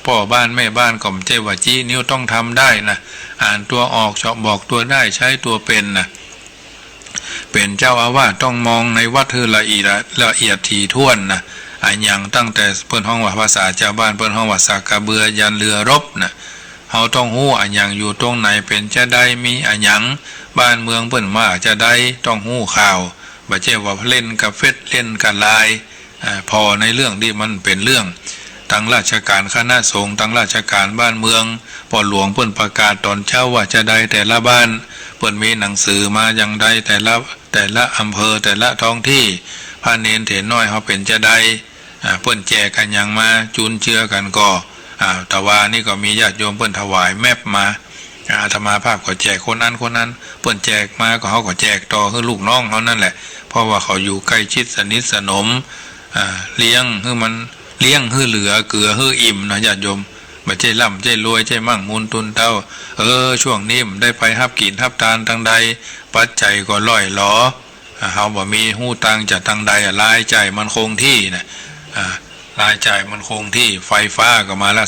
พ่อบ้านแม่บ้านก็ไม่ใช่ว่าจี้นิ้วต้องทำได้นะอ่านตัวออกชอบบอกตัวได้ใช้ตัวเป็นนะเป็นเจ้าอาวาสต้องมองในวัดคือละเอียดถี่ถ้วนนะอย่างตั้งแต่เปิ้นห้องว่าภาษาชาวบ้านเปิ้นห้องว่าสากกระเบือยันเรือรบนะเฮาต้องฮู้อย่างอยู่ตรงไหนเป็นจะได้มีอย่างบ้านเมืองเปิ้นมาจะได้ต้องฮู้ข่าวบ่ใช่ว่าเล่นกับเฟซเล่นกับไลน์พอในเรื่องที่มันเป็นเรื่องตั้งราชการคณะสงฆ์ตั้งราชการบ้านเมืองพ่อหลวงเปิ้นประกาศตอนเช้าว่าจะได้แต่ละบ้านเปิ้นมีหนังสือมาอย่างใดแต่ละอำเภอแต่ละท้องที่พระเนนเถรน้อยเขาเป็นจะได้เปิ้นแจกกันอย่างมาจุนเจือกันก็แต่ว่านี่ก็มีญาติโยมเปิ้นถวายแมพมาอาตมาภาพก็แจกคนนั้นเปิ้นแจกมาก็เขาก็แจกต่อคือลูกน้องเขานั่นแหละเพราะว่าเขาอยู่ใกล้ชิดสนิทสนมเลี้ยงคือมันเลี้ยงคือเหลือเกลือคืออิ่มนะญาติโยมไม่ใช่ร่ำใช่รวยใช่มั่งมูลตุนเต้าช่วงนี้มันได้ไปฮับกินฮับทานทางใดปัจจัยก็ล่อยหลอเขาบ่มีหู้ตังจากทางใดรายจ่ายมันคงที่นะรายจ่ายมันคงที่ไฟฟ้าก็มาละ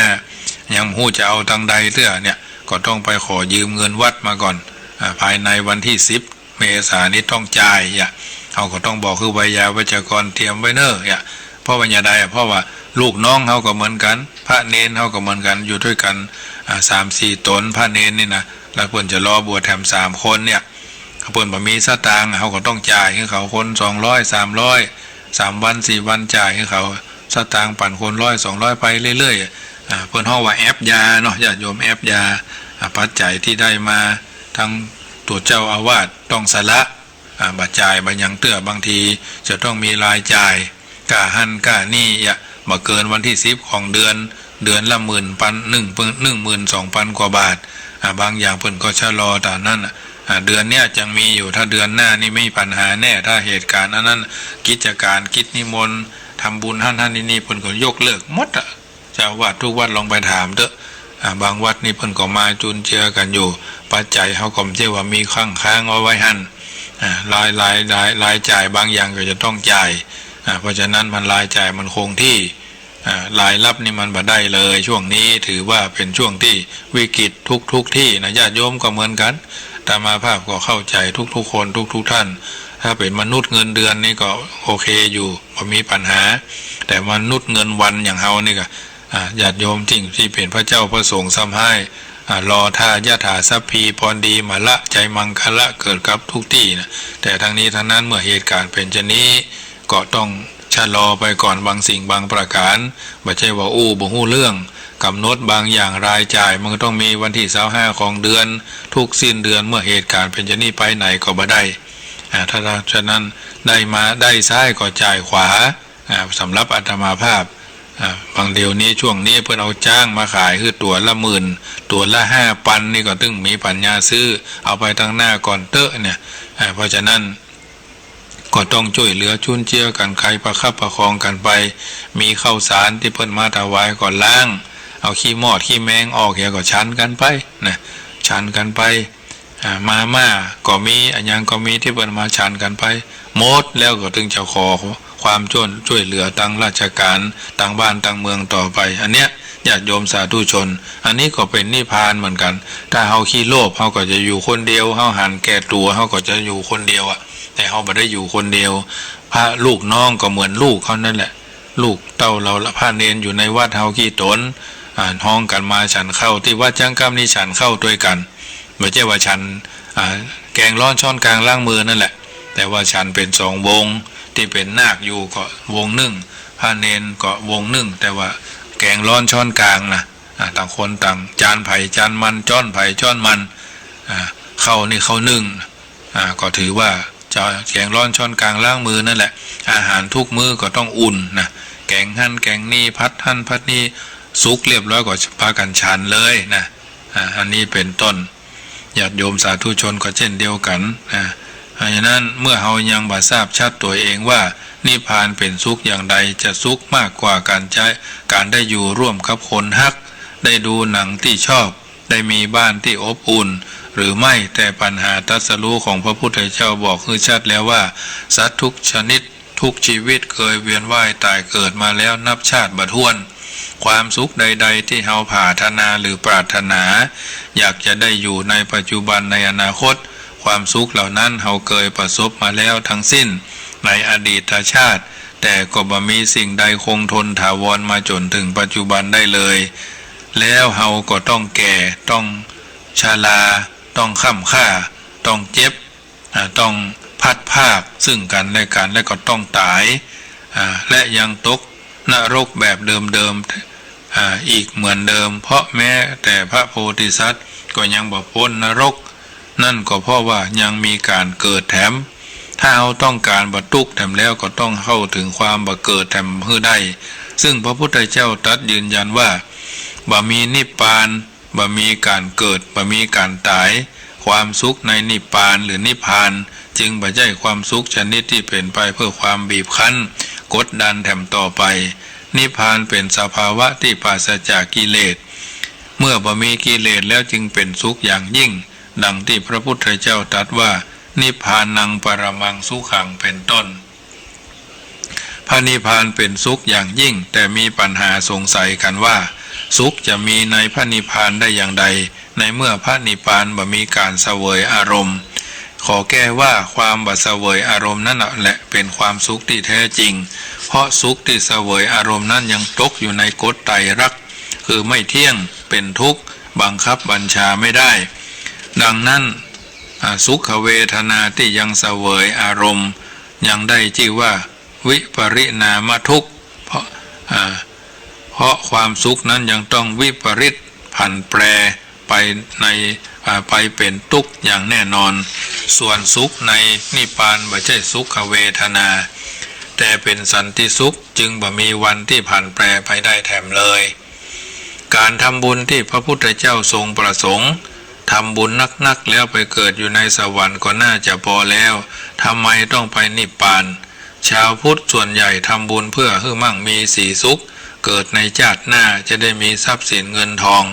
3,500 ยังหู้จะเอาทางใดเตื้อเนี่ยก็ต้องไปขอยืมเงินวัดมาก่อนภายในวันที่10 เมษายนนี้ต้องจ่ายเขาก็ต้องบอกคือใบยาวัจกรเตรียมไว้เนอะเพราะว่าอย่าได้เพราะว่าลูกน้องเขาก็เหมือนกันพระเนนเขาก็เหมือนกันอยู่ด้วยกัน3-4 ตนพระเนนนี่นะแล้วเพิ่นจะรอบวชแถม3 คนเนี่ยเ เพิ่นบ่มีสตางค์เขาก็ต้องจ่ายให้เขาคน200 300 3วัน4วันจ่ายให้เขาสตางค์ปั่นคน100 200ไปเรื่อยๆเพิ่นฮ้องว่าแอปยาเนาะญาติโยมแอปยาปัจจัยที่ได้มาทั้งตัวเจ้าอาวาสต้องสละบัตรจ่ายบางอย่างเตื้อบางทีจะต้องมีรายจ่ายกะหันกะนี่บ่เกินวันที่10ของเดือนละ12,000 กว่าบาทบางอย่างเพิ่นก็ชะลอตามนั้นเดือนเนี้ยยังมีอยู่ถ้าเดือนหน้านี่ไม่มีปัญหาแน่ถ้าเหตุการณ์อันนั้นกิจการกิจนิมนต์ทำบุญท่านนี่เพิ่นก็ยกเลิกหมดเจ้าวัดทุกวัดลองไปถามเถอะบางวัดนี่เพิ่นก็มาจุนเจือกันอยู่ปัจจัยเขาก็ไม่ใช่ว่ามีค้างเอาไว้หั่นรายจ่ายบางอย่างก็จะต้องจ่ายเพราะฉะนั้นมันรายจ่ายมันคงที่รายรับนี่มันบ่ได้เลยช่วงนี้ถือว่าเป็นช่วงที่วิกฤตทุกที่นะญาติโยมก็เหมือนกันอาตมาภาพก็เข้าใจทุกคนทุกท่านถ้าเป็นมนุษย์เงินเดือนนี่ก็โอเคอยู่บ่มีปัญหาแต่มนุษย์เงินวันอย่างเฮานี่ก็ญาติโยมจริงที่เป็นพระเจ้าพระสงฆ์ซ้ำให้รอท่ายะถาสัพพีพรดีมาละใจมังคละเกิดกับทุกที่นะแต่ทั้งนี้ทั้งนั้นเมื่อเหตุการณ์เป็นเช่นนี้ก็ต้องชะลอไปก่อนบางสิ่งบางประการไม่ใช่ว่าบ่ฮู้เรื่องกำหนดบางอย่างรายจ่ายมันก็ต้องมีวันที่25ของเดือนทุกสิ้นเดือนเมื่อเหตุการณ์เป็นเช่นนี้ไปไหนก็บ่ได้ถ้าฉะนั้นได้ซ้ายก็จ่ายขวาสำหรับอาตมาภาพบางเดียวนี้ช่วงนี้เพื่อนเอาจ้างมาขายคือตัวละ10,000ตัวละ5,000นี่ก็ตึงมีปัญญาซื้อเอาไปตั้งหน้าก่อนเตอะเนี่ยเพราะฉะนั้นก็ต้องช่วยเหลือชุนเจือกันใครประคับประคองกันไปมีข้าวสารที่เพิ่นมาถวายก่อนล้างเอาขี้มอดขี้แมงออกเหี่ยก็ชันกันไปนะชันกันไปม่าก็มีอันยังก็มีที่เพิ่นมาชันกันไปหมดแล้วก็ถึงจะขอความช่วยเหลือตั้งราชการตั้งบ้านตั้งเมืองต่อไปอันเนี้ยญาติโยมสาธุชนอันนี้ก็เป็นนิพพานเหมือนกันถ้าเฮาขี้โลภเฮาก็จะอยู่คนเดียวเฮาหันแก่ตัวเฮาก็จะอยู่คนเดียวแต่เฮาบ่ได้อยู่คนเดียวพระลูกน้องก็เหมือนลูกเขานั่นแหละลูกเต้าเราละพระเนรอยู่ในวัดเฮาขี้ตนห้องกันมาฉันเข้าที่วัดจังกำนี่ฉันเข้าด้วยกันไม่ใช่ว่าฉันแกงร้อนช้อนกลางล้างมือนั่นแหละแต่ว่าฉันเป็น2วงที่เป็นนาคอยู่ก็วงหนึ่งพระเนรก็วงหนึ่งแต่ว่าแกงร้อนช้อนกลางนะต่างคนต่างจานไผ่จานมันจ้อนไผ่จ้อนมันเข้านี่เข้านึ่งก็ถือว่าจะแกงร้อนช้อนกลางล้างมือนั่นแหละอาหารทุกมื้อก็ต้องอุ่นนะแกงหั่นแกงนี่พัดหั่นพัดนี่สุกเรียบร้อยก็พากันฉันเลยนะอันนี้เป็นต้นญาติโยมสาธุชนก็เช่นเดียวกันเพราะฉะนั้นเมื่อเฮายังบ่ทราบชัดตัวเองว่านิพพานเป็นสุขอย่างใดจะสุขมากกว่าการได้อยู่ร่วมกับคนฮักได้ดูหนังที่ชอบได้มีบ้านที่อบอุ่นหรือไม่แต่ปัญหาตรัสรู้ของพระพุทธเจ้าบอกคือชัดแล้วว่าสัตว์ทุกชนิดทุกชีวิตเคยเวียนว่ายตายเกิดมาแล้วนับชาติบ่ถ้วนความสุขใดๆที่เฮาปรารถนาหรือปรารถนาอยากจะได้อยู่ในปัจจุบันในอนาคตความสุขเหล่านั้นเฮาเคยประสบมาแล้วทั้งสิ้นในอดีตชาติแต่ก็บ่มีสิ่งใดคงทนถาวรมาจนถึงปัจจุบันได้เลยแล้วเฮาก็ต้องแก่ต้องชราต้องค่ำค่าต้องเจ็บต้องพัดภาคซึ่งกันและกันและก็ต้องตายและยังตกนรกแบบเดิมอีกเหมือนเดิมเพราะแม้แต่พระโพธิสัตว์ก็ยังบ่พ้นนรกนั่นก็เพราะว่ายังมีการเกิดแถมถ้าเราต้องการบรรทุกแถมแล้วก็ต้องเข้าถึงความบ่เกิดแถมเพื่อได้ซึ่งพระพุทธเจ้าตรัสยืนยันว่าบ่มีนิพพานบ่มีการเกิดบ่มีการตายความสุขในนิพพานหรือนิพพานจึงบ่ใช่ความสุขชนิดที่เป็นไปเพื่อความบีบคั้นกดดันแถมต่อไปนิพพานเป็นสภาวะที่ปราศจากกิเลสเมื่อบ่มีกิเลสแล้วจึงเป็นสุขอย่างยิ่งดังที่พระพุทธเจ้าตรัสว่านิพพานังปรมังสุขังเป็นต้นพระนิพพานเป็นสุขอย่างยิ่งแต่มีปัญหาสงสัยกันว่าสุขจะมีในพระนิพพานได้อย่างใดในเมื่อพระนิพพานบ่มีการเสวยอารมณ์ขอแก้ว่าความบ่เสวยอารมณ์นั่นแหละเป็นความสุขที่แท้จริงเพราะสุขที่เสวยอารมณ์นั้นยังตกอยู่ในกฎไตรลักษณ์คือไม่เที่ยงเป็นทุกข์บังคับบัญชาไม่ได้ดังนั้น สุขเวทนาที่ยังเสวยอารมณ์ยังได้ชื่อว่าวิปริณามทุกข์เพราะความสุขนั้นยังต้องวิปริตผันแปรไปไปเป็นทุกข์อย่างแน่นอนส่วนสุขในนิพพานไม่ใช่สุขเวทนาแต่เป็นสันติสุขจึงบ่มีวันที่ผันแปรไปได้แถมเลยการทำบุญที่พระพุทธเจ้าทรงประสงค์ทำบุญนักๆแล้วไปเกิดอยู่ในสวรรค์ก็น่าจะพอแล้วทำไมต้องไปนิพพานชาวพุทธส่วนใหญ่ทำบุญเพื่อให้มั่งมีสีสุขเกิดในชาติหน้าจะได้มีทรัพย์สินเงินทอง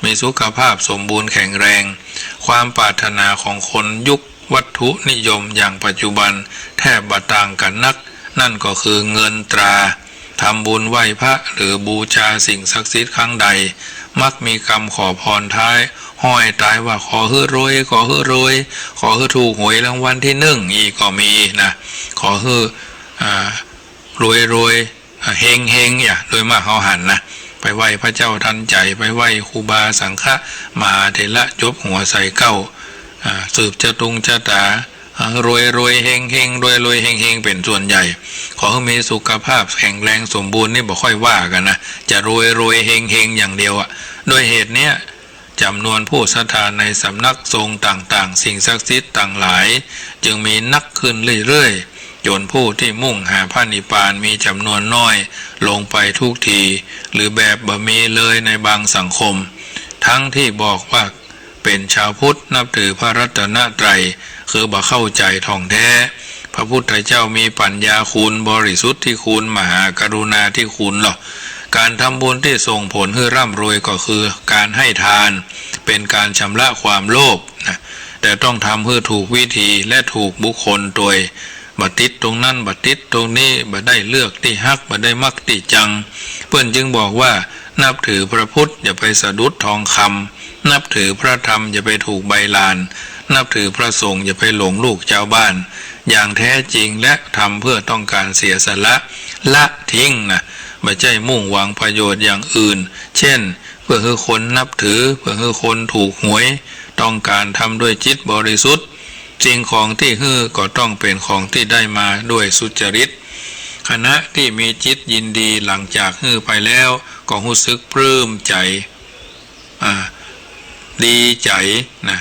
มีสุขภาพสมบูรณ์แข็งแรงความปรารถนาของคนยุควัตถุนิยมอย่างปัจจุบันแทบบ่ต่างกันนักนั่นก็คือเงินตราทำบุญไหว้พระหรือบูชาสิ่งศักดิ์สิทธิ์ครั้งใดมักมีคำขอพรท้ายห้อยตายว่าขอให้รวยขอให้รวยขอให้ถูกหวยรางวัลที่1อีกก็มีนะขอให้รวยเฮงอย่าโดยมากเขาหันนะไปไหว้พระเจ้าทันใจไปไหว้ครูบาสังฆะมาเถระจบหัวใส่เก้าสืบชะตารวยเฮงรวยเฮงเป็นส่วนใหญ่ขอให้มีสุขภาพแข็งแรงสมบูรณ์นี่บ่ค่อยว่ากันนะจะรวยเฮงอย่างเดียวโดยเหตุเนี้ยจำนวนผู้ศรัทธาในสำนักทรงต่างๆสิ่งศักดิ์สิทธิ์ต่างหลายจึงมีนักขึ้นเรื่อยๆจนผู้ที่มุ่งหาพระนิพพานมีจำนวนน้อยลงไปทุกทีหรือแบบบ่มีเลยในบางสังคมทั้งที่บอกว่าเป็นชาวพุทธนับถือพระรัตนตรัยคือบ่เข้าใจท่องแท้พระพุทธเจ้ามีปัญญาคุณบริสุทธิ์ที่คุณมหากรุณาที่คุณหรอการทำบุญที่ส่งผลให้ร่ำรวยก็คือการให้ทานเป็นการชำระความโลภนะแต่ต้องทำให้ถูกวิธีและถูกบุคคลโดยบัติดตรงนั้นบัติดตรงนี้บัได้เลือกที่ฮักบัได้มักที่จังเพื่อนจึงบอกว่านับถือพระพุทธอย่าไปสะดุดทองคำนับถือพระธรรมอย่าไปถูกใบลานนับถือพระสงฆ์อย่าไปหลงลูกเจ้าบ้านอย่างแท้จริงและทำเพื่อต้องการเสียสละทิ้งนะไม่ใช่มุ่งหวังประโยชน์อย่างอื่นเช่นเพื่อให้คนนับถือเพื่อให้คนถูกหวยต้องการทำด้วยจิตบริสุทธิ์สิ่งของที่ฮื้อก็ต้องเป็นของที่ได้มาด้วยสุจริตคณะที่มีจิตยินดีหลังจากฮื้อไปแล้วก็รู้สึกปลื้มใจดีใจนะ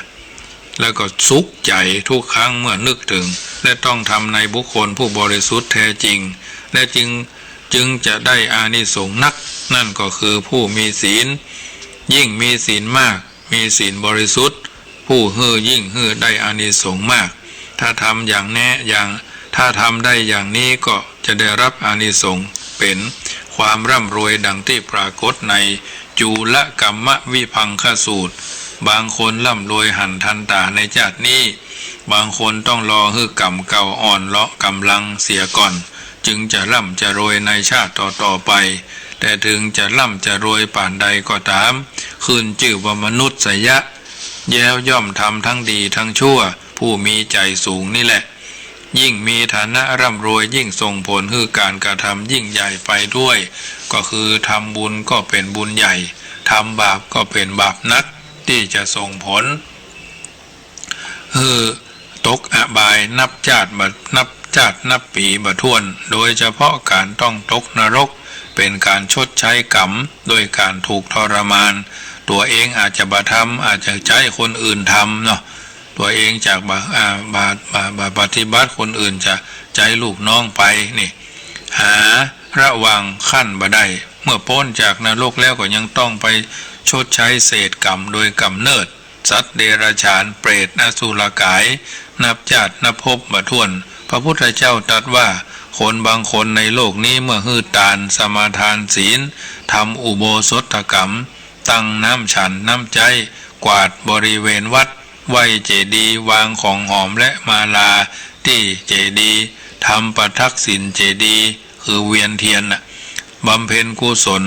แล้วก็สุขใจทุกครั้งเมื่อนึกถึงและต้องทำในบุคคลผู้บริสุทธิ์แท้จริงและจึงจะได้อานิสงส์นักนั่นก็คือผู้มีศีลยิ่งมีศีลมากมีศีลบริสุทธิ์ผู้ยิ่งได้อานิสงส์มากถ้าทำถ้าทำได้อย่างนี้ก็จะได้รับอานิสงส์เป็นความร่ำรวยดังที่ปรากฏในจุลกัมมวิภังคสูตรบางคนร่ำรวยหันทันตาในชาตินี้บางคนต้องรอให้กรรมเก่าอ่อนเลาะกำลังเสียก่อนจึงจะร่ำจะรวยในชาติต่อไปแต่ถึงจะร่ำจะรวยป่านใดก็ตามขึ้นชื่อว่ามนุษย์สยะแย้วย่อมทำทั้งดีทั้งชั่วผู้มีใจสูงนี่แหละยิ่งมีฐานะร่ำรวยยิ่งส่งผลให้การกระทำยิ่งใหญ่ไปด้วยก็คือทำบุญก็เป็นบุญใหญ่ทำบาปก็เป็นบาปนักที่จะส่งผลตกอบายนับชาตินับปีบ่ถ้วนโดยเฉพาะการต้องตกนรกเป็นการชดใช้กรรมโดยการถูกทรมานตัวเองอาจจะบ่ทำอาจจะใช้คนอื่นทำเนาะตัวเองจากปฏิบัติคนอื่นจะใจลูกน้องไปนี่หาระวังขั้นบ่ได้เมื่อพ้นจากนรกแล้วก็ยังต้องไปชดใช้เศษกรรมโดยกำเนิดสัตว์เดรัจฉานเปรตอสุรกายนับชาตินับภพบ่ถ้วนพระพุทธเจ้าตรัสว่าคนบางคนในโลกนี้เมื่อฮื้อทานสมาทานศีลทำอุโบสถกรรมตั้งน้ำฉันน้ำใจกวาดบริเวณวัดไหว้เจดีย์วางของหอมและมาลาที่เจดีย์ทำประทักษิณเจดีย์คือเวียนเทียนบำเพ็ญกุศล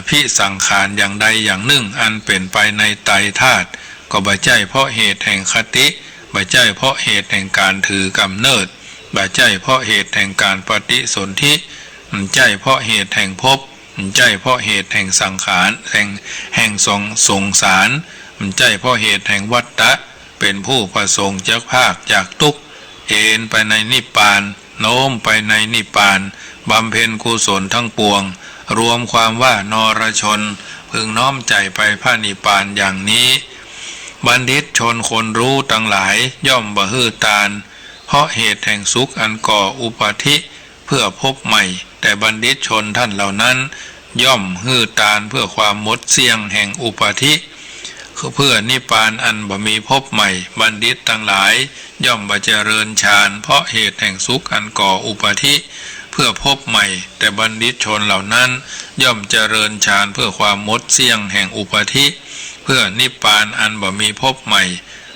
พิสังขารอย่างใดอย่างหนึ่งอันเป็นไปในไตรธาตุก็บ่ใช่เพราะเหตุแห่งคติบ่ใช่เพราะเหตุแห่งการถือกำเนิดบ่ใช่เพราะเหตุแห่งการปฏิสนธิมันใช่เพราะเหตุแห่งภพมันใช่เพราะเหตุแห่งสังขารแห่งสงสารมันใช่เพราะเหตุแห่งวัฏฏะ เป็นผู้ประสงค์จากภาคจากทุกข์เอ็นไปในนิพพานโน้มไปในนิพพานบำเพ็ญกุศลทั้งปวงรวมความว่านรชนพึงน้อมใจไปพระนิพพานอย่างนี้บัณฑิตชนคนรู้ทั้งหลายย่อมบ่ฮือตาลเพราะเหตุแห่งสุขอันก่ออุปาทิเพื่อพบใหม่แต่บัณฑิตชนท่านเหล่านั้นย่อมฮือตาลเพื่อความหมดเสี่ยงแห่งอุปาทิคือเพื่อนิพพานอันบ่มีพบใหม่บัณฑิตทั้งหลายย่อมบ่เจริญฌานเพราะเหตุแห่งสุขอันก่ออุปาทิเพื่อพบใหม่แต่บัณฑิตชนเหล่านั้นย่อมเจริญฌานเพื่อความหมดเสี่ยงแห่งอุปาทิเพื่อนิพพานอันบ่มีพบใหม่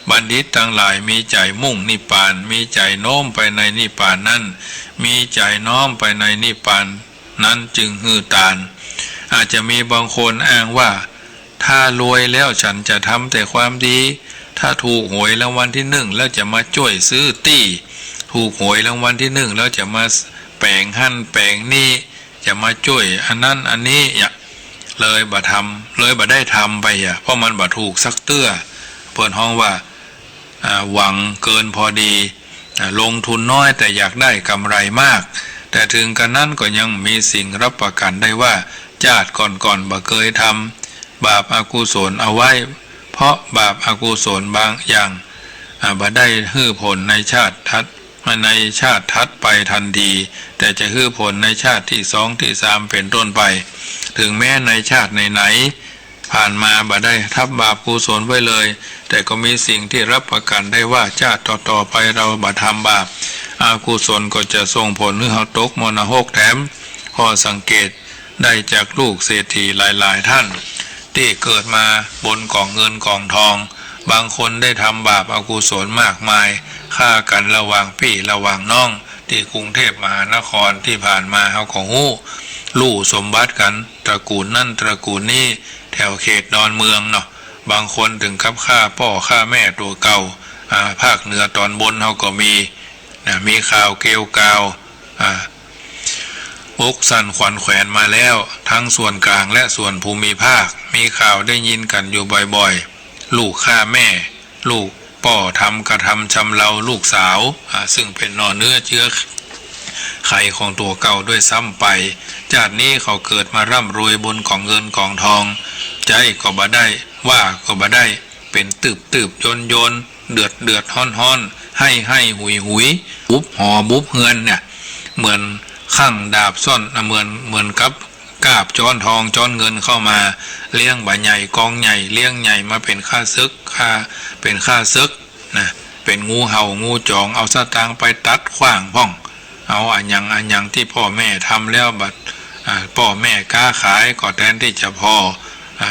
บัณฑิตทั้งหลายมีใจมุ่งนิพพานมีใจโน้มไปในนิพพานนั้นมีใจน้อมไปในนิพพานนั้นจึงฮือตาลอาจจะมีบางคนอ้างว่าถ้ารวยแล้วฉันจะทำแต่ความดีถ้าถูกหวยรางวัลที่1แล้วจะมาช่วยซื้อตี้ถูกหวยรางวัลที่1แล้วจะมาแปลงหั่นแปลงนี่จะมาช่วยอันนั้นอันนี้เลยบ่ทำเลยบ่ได้ทำไปเพราะมันบ่ถูกสักเตื้อเปิดห้องว่าหวังเกินพอดีลงทุนน้อยแต่อยากได้กำไรมากแต่ถึงกันนั้นก็ยังมีสิ่งรับประกันได้ว่าชาติก่อนบ่เคยทำบาปอกุศลเอาไว้เพราะบาปอกุศลบางอย่างบ่ได้ฮื้อผลในชาติถัดไปทันทีแต่จะฮื้อผลในชาติที่2ที่3เป็นต้นไปถึงแม้ในชาติไหนผ่านมาบ่ได้ทับบาปกุศลไว้เลยแต่ก็มีสิ่งที่รับประกันได้ว่าชาติต่อไปเราบ่ทำบาปอกุศลก็จะส่งผลให้เราตกมรณะแถมข้อสังเกตได้จากลูกเศรษฐีหลายๆท่านที่เกิดมาบนกองเงินกองทองบางคนได้ทำบาปอกุศลมากมายฆ่ากันระหว่างพี่ระหว่างน้องที่กรุงเทพมหานครที่ผ่านมาเขาของฮู้ลู่สมบัติกันตระกูลนั่นตระกูลนี้แถวเขตดอนเมืองเนาะบางคนถึงกับฆ่าพ่อฆ่าแม่ตัวเก่าภาคเหนือตอนบนเขาก็มีมีข่าวเกลียวกาวอกสั่นขวัญแขวนมาแล้วทั้งส่วนกลางและส่วนภูมิภาคมีข่าวได้ยินกันอยู่บ่อยๆลูกฆ่าแม่ลูกป่อทำกระทำชำเราลูกสาวซึ่งเป็นนอเนื้อเชื้อไข่ของตัวเก่าด้วยซ้ำไปจากนี้เขาเกิดมาร่ำรวยบนของเงินกองทองใจก็บ่ได้ว่าก็บ่ได้เป็นตืบโยนเดือดฮ้อนให้หุยบุบหอบุบเฮือนเนี่ยเหมือนข้างดาบซ่อนเหมือนกับกาบจ้อนทองจ้อนเงินเข้ามาเลี้ยงบ่ใหญ่กองใหญ่เลี้ยงใหญ่มาเป็นค่าซึกเป็นค่าซึกนะเป็นงูเห่างูจองเอาสตางค์ไปตัดขว้างพ่องเอาอันยังที่พ่อแม่ทำแล้วบัดพ่อแม่ค้าขายก็แทนที่จะพอ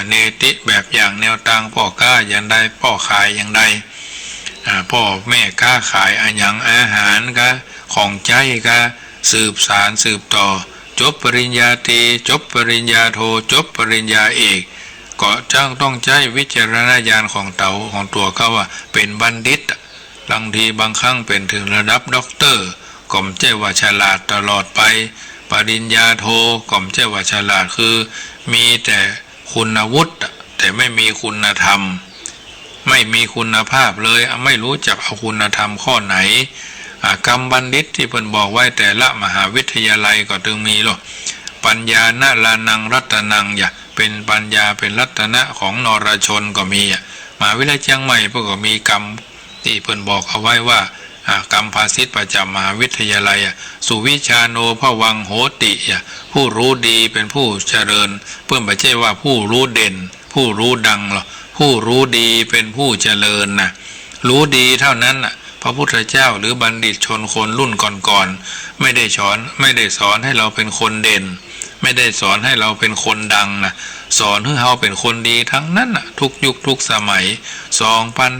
เนติแบบอย่างแนวตังพ่อค้าอย่างใดพ่อขายอย่างใดพ่อแม่ค้าขายอันยังอาหารก็ของใจก็สืบสารสืบต่อจบปริญญาตรีจบปริญญาโทจบปริญญาเอกก็ต้องใช้วิจารณญาณของตัวเขาว่าเป็นบัณฑิตบางทีบางครั้งเป็นถึงระดับด็อกเตอร์ก็ไม่ใช่ว่าฉลาดตลอดไปปริญญาโทก็ไม่ใช่ว่าฉลาดคือมีแต่คุณวุฒิแต่ไม่มีคุณธรรมไม่มีคุณภาพเลยไม่รู้จักเอาคุณธรรมข้อไหนกรรมบัณฑิตที่เพิ่นบอกไว้แต่ละมหาวิทยาลัยก็ถึงมีหรอกปัญญาณลานังรัตนังเป็นปัญญาเป็นรัตนะของนรชนก็มีมหาวิทยาลัยเชียงใหม่เพิ่นก็มีกรรมที่เพิ่นบอกเอาไว้ว่ากรรมภาษิตประจำมหาวิทยาลัยสุวิชาโนภวังโหติผู้รู้ดีเป็นผู้เจริญเพิ่นไม่ใช่ว่าผู้รู้เด่นผู้รู้ดังหรอกผู้รู้ดีเป็นผู้เจริญนะรู้ดีเท่านั้นพระพุทธเจ้าหรือบัณฑิตชนคนรุ่นก่อนๆไม่ได้สอนให้เราเป็นคนเด่นไม่ได้สอนให้เราเป็นคนดังนะสอนให้เราเป็นคนดีทั้งนั้นทุกยุคทุกสมัย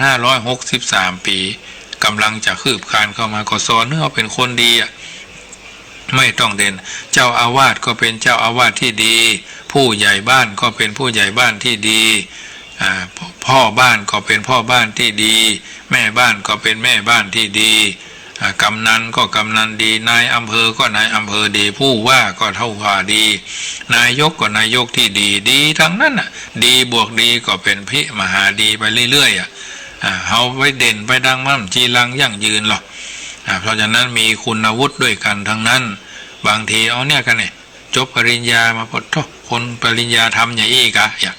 2,563 ปีกำลังจะคืบคลานเข้ามาก็สอนให้เราเป็นคนดีไม่ต้องเด่นเจ้าอาวาสก็เป็นเจ้าอาวาสที่ดีผู้ใหญ่บ้านก็เป็นผู้ใหญ่บ้านที่ดีพ่อบ้านก็เป็นพ่อบ้านที่ดีแม่บ้านก็เป็นแม่บ้านที่ดีกำนันก็กำนันดีนายอำเภอก็นายอำเภอดีผู้ว่าก็เท่าว่าดีนายกก็นายกที่ดีทั้งนั้นดีบวกดีก็เป็นพิมหาดีไปเรื่อย เอาไว้เด่นไปดังมั่นจีรังยั่งยืนหรอกเพราะฉะนั้นมีคุณวุฒิด้วยกันทั้งนั้นบางทีเอาเนี่ยกันเนี่ยจบปริญญามาพอดคนปริญญาทำอย่างอี้กะอย่า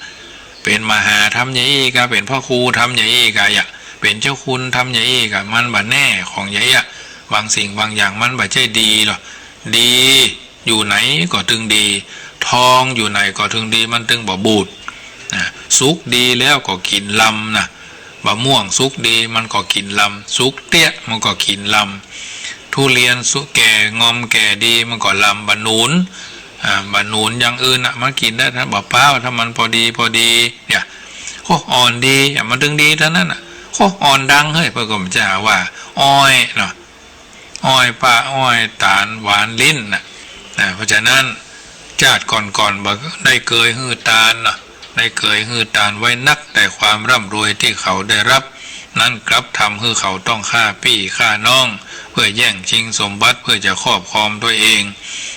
เป็นมหาทำอย่างอี้กะเป็นพ่อครูทำอย่างอี้กะอย่าเป็นเจ้าคุณทำอย่างอี้กะมันบ่แน่ของอย่างอี้บางสิ่งบางอย่างมันบ่ใช่ดีหรอกดีอยู่ไหนก็ถึงดีทองอยู่ไหนก็ถึงดีมันถึงบ่บูดสุกดีแล้วก็กินลำนะบะม่วงสุกดีมันก็กินลำสุกเตี้ยมันก็กินลำทุเรียนสุกแก่งอมแก่ดีมันก็ลำบะหนุนบะหนุนอย่างอื่นมันกินได้ถ้าบะเป้าถ้ามันพอดีเนี่ยโอ้อ่อนดีมันถึงดีเท่านั้นโอ้อ่อนดังเฮ้ยเพื่อก็จะหาว่าอ้อยเนาะอ้อยปลาอ้อยตาลหวานลิ้นเพราะฉะนั้นชาติก่อนบ่ได้เกยหื้อตาลได้เกยหื้อตาลไว้นักแต่ความร่ำรวยที่เขาได้รับนั้นกลับทำให้เขาต้องฆ่าพี่ฆ่าน้องเพื่อแย่งชิงสมบัติเพื่อจะครอบครองตัวเอง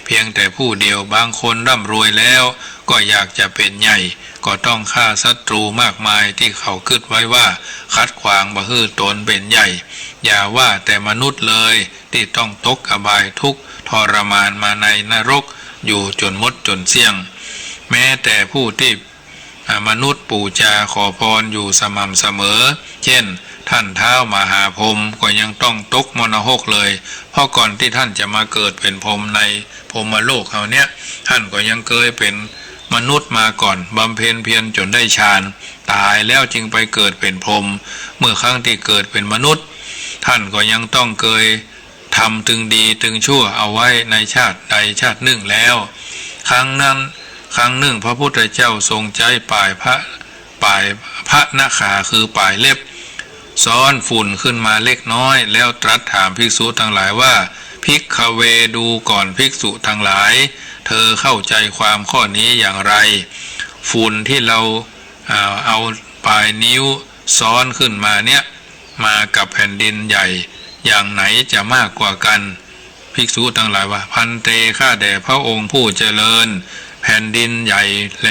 เพียงแต่ผู้เดียวบางคนร่ำรวยแล้วก็อยากจะเป็นใหญ่ก็ต้องฆ่าศัตรูมากมายที่เขาคิดไว้ว่าคัดขวางบ่ให้ตนเป็นใหญ่อย่าว่าแต่มนุษย์เลยที่ต้องตกอบายทุกข์ทรมานมาในนรกอยู่จนมดจนเสี่ยงแม้แต่ผู้ที่มนุษย์ปู่จาขอพรอยู่สม่ำเสมอเช่นท่านท้าวมหาพรหมก็ยังต้องตกมรณะเลยเพราะก่อนที่ท่านจะมาเกิดเป็นพรหมในพรหมโลกเขาเนี้ยท่านก็ยังเคยเป็นมนุษย์มาก่อนบำเพ็ญเพียรจนได้ฌานตายแล้วจึงไปเกิดเป็นพรหมเมื่อครั้งที่เกิดเป็นมนุษย์ท่านก็ยังต้องเคยทำถึงดีถึงชั่วเอาไว้ในชาติใดชาติหนึ่งแล้วครั้งหนึ่งพระพุทธเจ้าทรงใจป่ายพระนาขาคือป่ายเล็บซ้อนฝุ่นขึ้นมาเล็กน้อยแล้วตรัสถามภิกษุทั้งหลายว่าภิกขเวดูก่อนภิกษุทั้งหลายเธอเข้าใจความข้อนี้อย่างไรฝุ่นที่เราเอาปลายนิ้วซ้อนขึ้นมาเนี่ยมากับแผ่นดินใหญ่อย่างไหนจะมากกว่ากันภิกษุทั้งหลายว่าพันเตข้าแด่พระองค์ผู้เจริญแผ่นดินใหญ่แล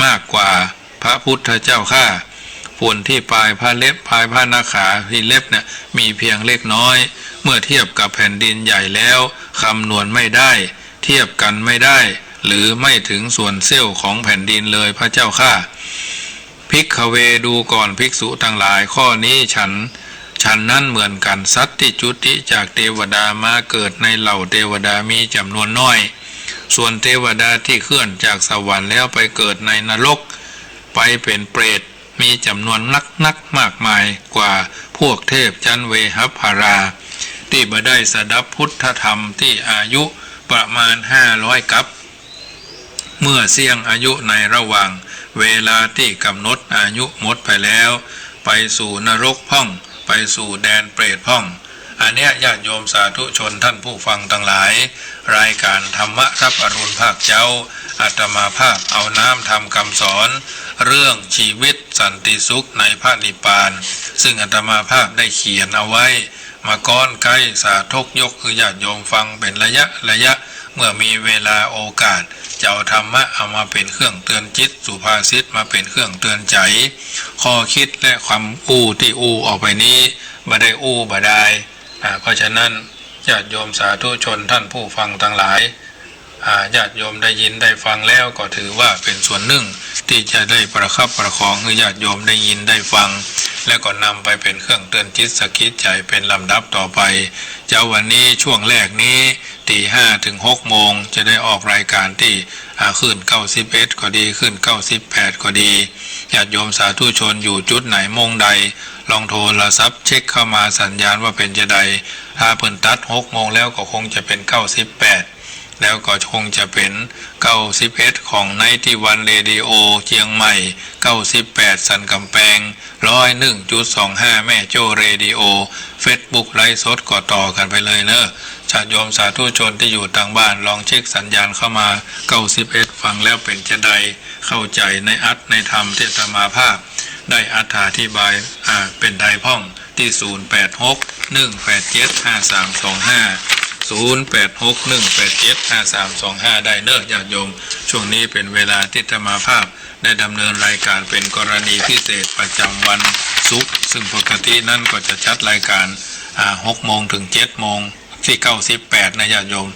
มากกว่าพระพุทธเจ้าข้าฝุ่นที่ปลายพระเล็บปลายพระนาขาที่เล็บเนี่ยมีเพียงเล็กน้อยเมื่อเทียบกับแผ่นดินใหญ่แล้วคำนวณไม่ได้เทียบกันไม่ได้หรือไม่ถึงส่วนเสี้ยวของแผ่นดินเลยพระเจ้าข้าภิกขเวดูก่อนภิกษุทั้งหลายข้อนี้ฉันนั้นเหมือนกันสัตติจุติจากเทวดามาเกิดในเหล่าเทวดามีจำนวนน้อยส่วนเทวดาที่เคลื่อนจากสวรรค์แล้วไปเกิดในนรกไปเป็นเปรตมีจำนวนนักมากมายกว่าพวกเทพจันเวหภาราที่บ่ได้สดับพุทธธรรมที่อายุประมาณ500กับเมื่อเสี่ยงอายุในระหว่างเวลาที่กำหนดอายุหมดไปแล้วไปสู่นรกพ่องไปสู่แดนเปรตพ่องอันเนี้ยญาติโยมสาธุชนท่านผู้ฟังทั้งหลายรายการธรรมะรับอรุณภาคเจ้าอาตมาภาพเอาน้ำทำคำสอนเรื่องชีวิตสันติสุขในพระนิพพานซึ่งอาตมาภาพได้เขียนเอาไว้มาก้อนใกล้สาธกยกคือญาติโยมฟังเป็นระยะเมื่อมีเวลาโอกาสจะเอาธรรมะเอามาเป็นเครื่องเตือนจิตสุภาษิตมาเป็นเครื่องเตือนใจข้อคิดและความที่ออกไปนี้บ่ได้บ่ได้เพราะฉะนั้นญาติโยมสาธุชนท่านผู้ฟังทั้งหลายญาติโยมได้ยินได้ฟังแล้วก็ถือว่าเป็นส่วนหนึ่งที่จะได้ประคับประคองให้ญาติโยมได้ยินได้ฟังและก็นำไปเป็นเครื่องเตือนจิตสะกิดใจเป็นลำดับต่อไปเจ้าวันนี้ช่วงแรกนี้ตี 5 ถึง 6 โมงจะได้ออกรายการที่ขึ้น91ก็ดีขึ้น98ก็ดีญาติโยมสาธุชนอยู่จุดไหนโมงใดลองโทรศัพท์เช็คเข้ามาสัญญาณว่าเป็นจะใดถ้าเพิ่นตัด6 โมงแล้วก็คงจะเป็น98แล้วก็คงจะเป็น91ของ91 Radio เชียงใหม่98สันกำแพง 101.25 แม่โจ้เรดิโอ Facebook ไลฟ์สดก็ต่อกันไปเลยเนอะญาติโยมสาธุชนที่อยู่ทางบ้านลองเช็คสัญญาณเข้ามา91ฟังแล้วเป็นจะใดเข้าใจในอัตในธรรมที่อาตมาภาพได้อธิบายเป็นใดพ่องที่0861875325 0861875325ได้เนอะญาติโยมช่วงนี้เป็นเวลาที่อาตมาภาพ ได้ดำเนินรายการเป็นกรณีพิเศษประจำวันศุกร์ซึ่งปกตินั่นก็จะจัดรายการ6 โมงถึง 7 โมงที่98นะญาติโยม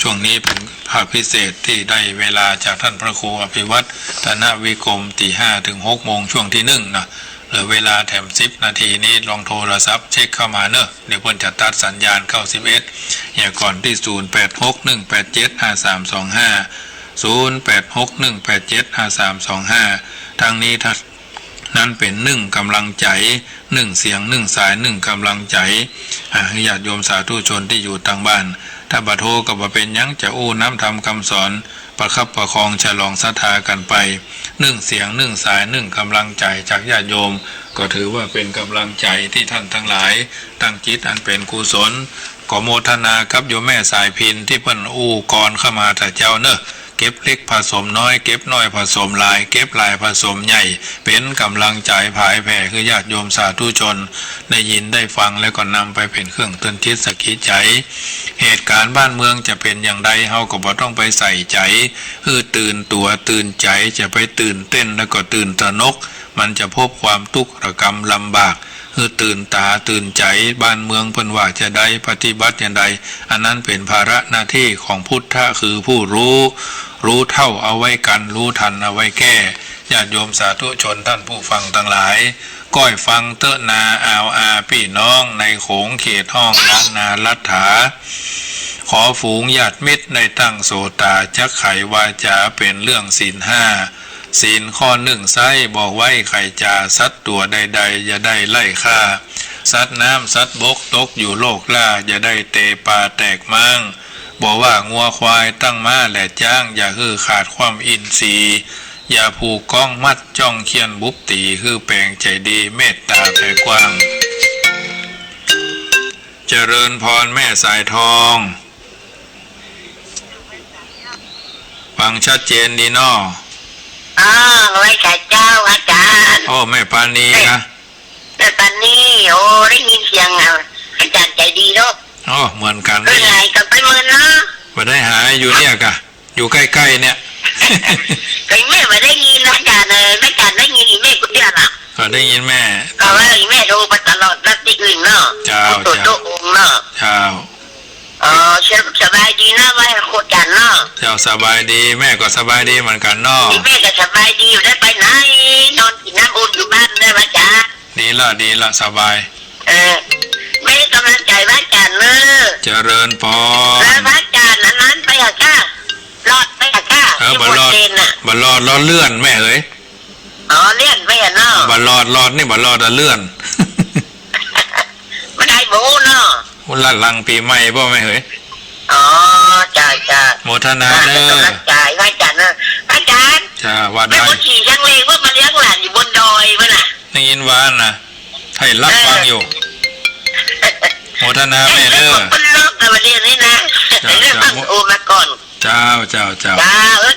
ช่วงนี้เป็นภาพพิเศษที่ได้เวลาจากท่านพระครูอภิวัตรธนวิกรมตี 5 ถึง 6 โมงช่วงที่1นะเหลือเวลาแถม10 นาทีนี้ลองโทรศัพท์เช็คเข้ามาเนอะเดี๋ยวเพิ่นจะตัดสัญญาณ91อย่าก่อนที่0861875325 ทางนี้ถ้านั้นเป็น1 กำลังใจ1 เสียง1 สาย1 กำลังใจให้ญาติโยมสาธุชนที่อยู่ทางบ้านถ้าบ่โทรก็บ่เป็นหยังจะอู้น้ำทำคำสอนประคับประคองฉลองศรัทธากันไป1 เสียง1 สาย1 กำลังใจจากญาติโยมก็ถือว่าเป็นกำลังใจที่ท่านทั้งหลายตั้งจิตอันเป็นกุศลขอโมทนากับโยมแม่สายพินที่เพิ่นอู้กรเข้ามาแต่เจ้าเนอะเก็บเล็กผสมน้อยเก็บน้อยผสมลายเก็บลายผสมใหญ่เป็นกำลังใจผายแผ่คือญาติโยมสาธุชนได้ยินได้ฟังแล้วก็นำไปเป็นเครื่องเตือนจิตสกิดใจเหตุการณ์บ้านเมืองจะเป็นอย่างใดเฮาก็บ่ต้องไปใส่ใจตื่นตัวตื่นใจจะไปตื่นเต้นแล้วก็ตื่นตระหนกมันจะพบความทุกข์ระกรรมลำบากตื่นตาตื่นใจบ้านเมืองเพิ่นว่าจะได้ปฏิบัติอย่างใดอันนั้นเป็นภาระหน้าที่ของพุทธะคือผู้รู้เท่าเอาไว้กันรู้ทันเอาไว้แก้ญาติโยมสาธุชนท่านผู้ฟังทั้งหลายก้อยฟังเตอะนาอาวอาพี่น้องในโขงเขตห้องล้านนาลัทธาขอฝูงญาติมิตรในตั้งโสตาจักไขวาจาเป็นเรื่องศีล 5ศีลข้อ 1ไซบอกไว้ไข่จาสัตว์ตัวใดๆอย่าได้ไล่ฆ่าสัตว์น้ำสัตว์บกตกอยู่โลกล่าอย่าได้เตะปลาแตกมั่งบอกว่างัวควายตั้งม้าและจ้างอย่าขาดความอินทรีย์อย่าผูกก้องมัดจ้องเคียนบุบตีแปลงใจดีเมตตาแผ่กว้างเจริญพรแม่สายทองฟังชัดเจนดีเนาะไว้กับเจ้าอาจารย์โอ้แม่ปานีนะแม่ปานีโอ้ได้ยินเสียงอาจารย์ใจดีเนาะอ๋อเหมือนกันเป็นไงกับไปเมืองนะมาได้หาอยู่เนี่ยกะอยู่ใกล้ๆเนี่ยไอ้แม่มาได้ยินอาจารย์เลยอาจารย์ได้ยินแม่คนเดียวล่ะก็ได้ยินแม่ก็ว่าแม่โทรไปตลอดนัดที่อื่นเนาะเจ้าองค์เนาะเจ้าสบายดีนะไว้โคจันเนาะเจ้าสบายดีแม่ก็สบายดีเหมือนกันเนาะแม่ก็สบายดีอยู่ได้ไปไหนนอนกินน้ำอุ่นอยู่บ้านได้ไหมจ๊ะดีละสบายแม่กำลังใจว่าจันเนอะเจริญพรแล้วว่าจันนั้นไปหาข้ารอดไปหาข้าบัลลอดเลื่อนแม่เอ้ยเลื่อนไปเนาะบัลลอดนี่บัลลอดเลื่อนไม่ได้โบเนาะลัดลังปีใหม่ป่ะไม่เฮ้ยจ้าโมทนาเนอะจ่ายว่าจันเนอะอาจารย์จ้าว่าได้ไม่ขี่ช่างเลงว่ามาเลี้ยงหลานอยู่บนดอยมั้ยน่ะได้ยินว่านะให้รับฟังอยู่โมทนาแม่เนอะมันล็อกแต่วันนี้นี่นะเรื่องฟังโอมาก่อนเจ้า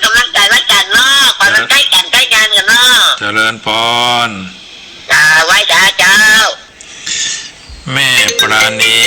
กำลังใจว่าจันเนาะความใกล้กันใกล้งานกันเนาะเจริญพรไว้จ้าเจ้าแม่ปราณี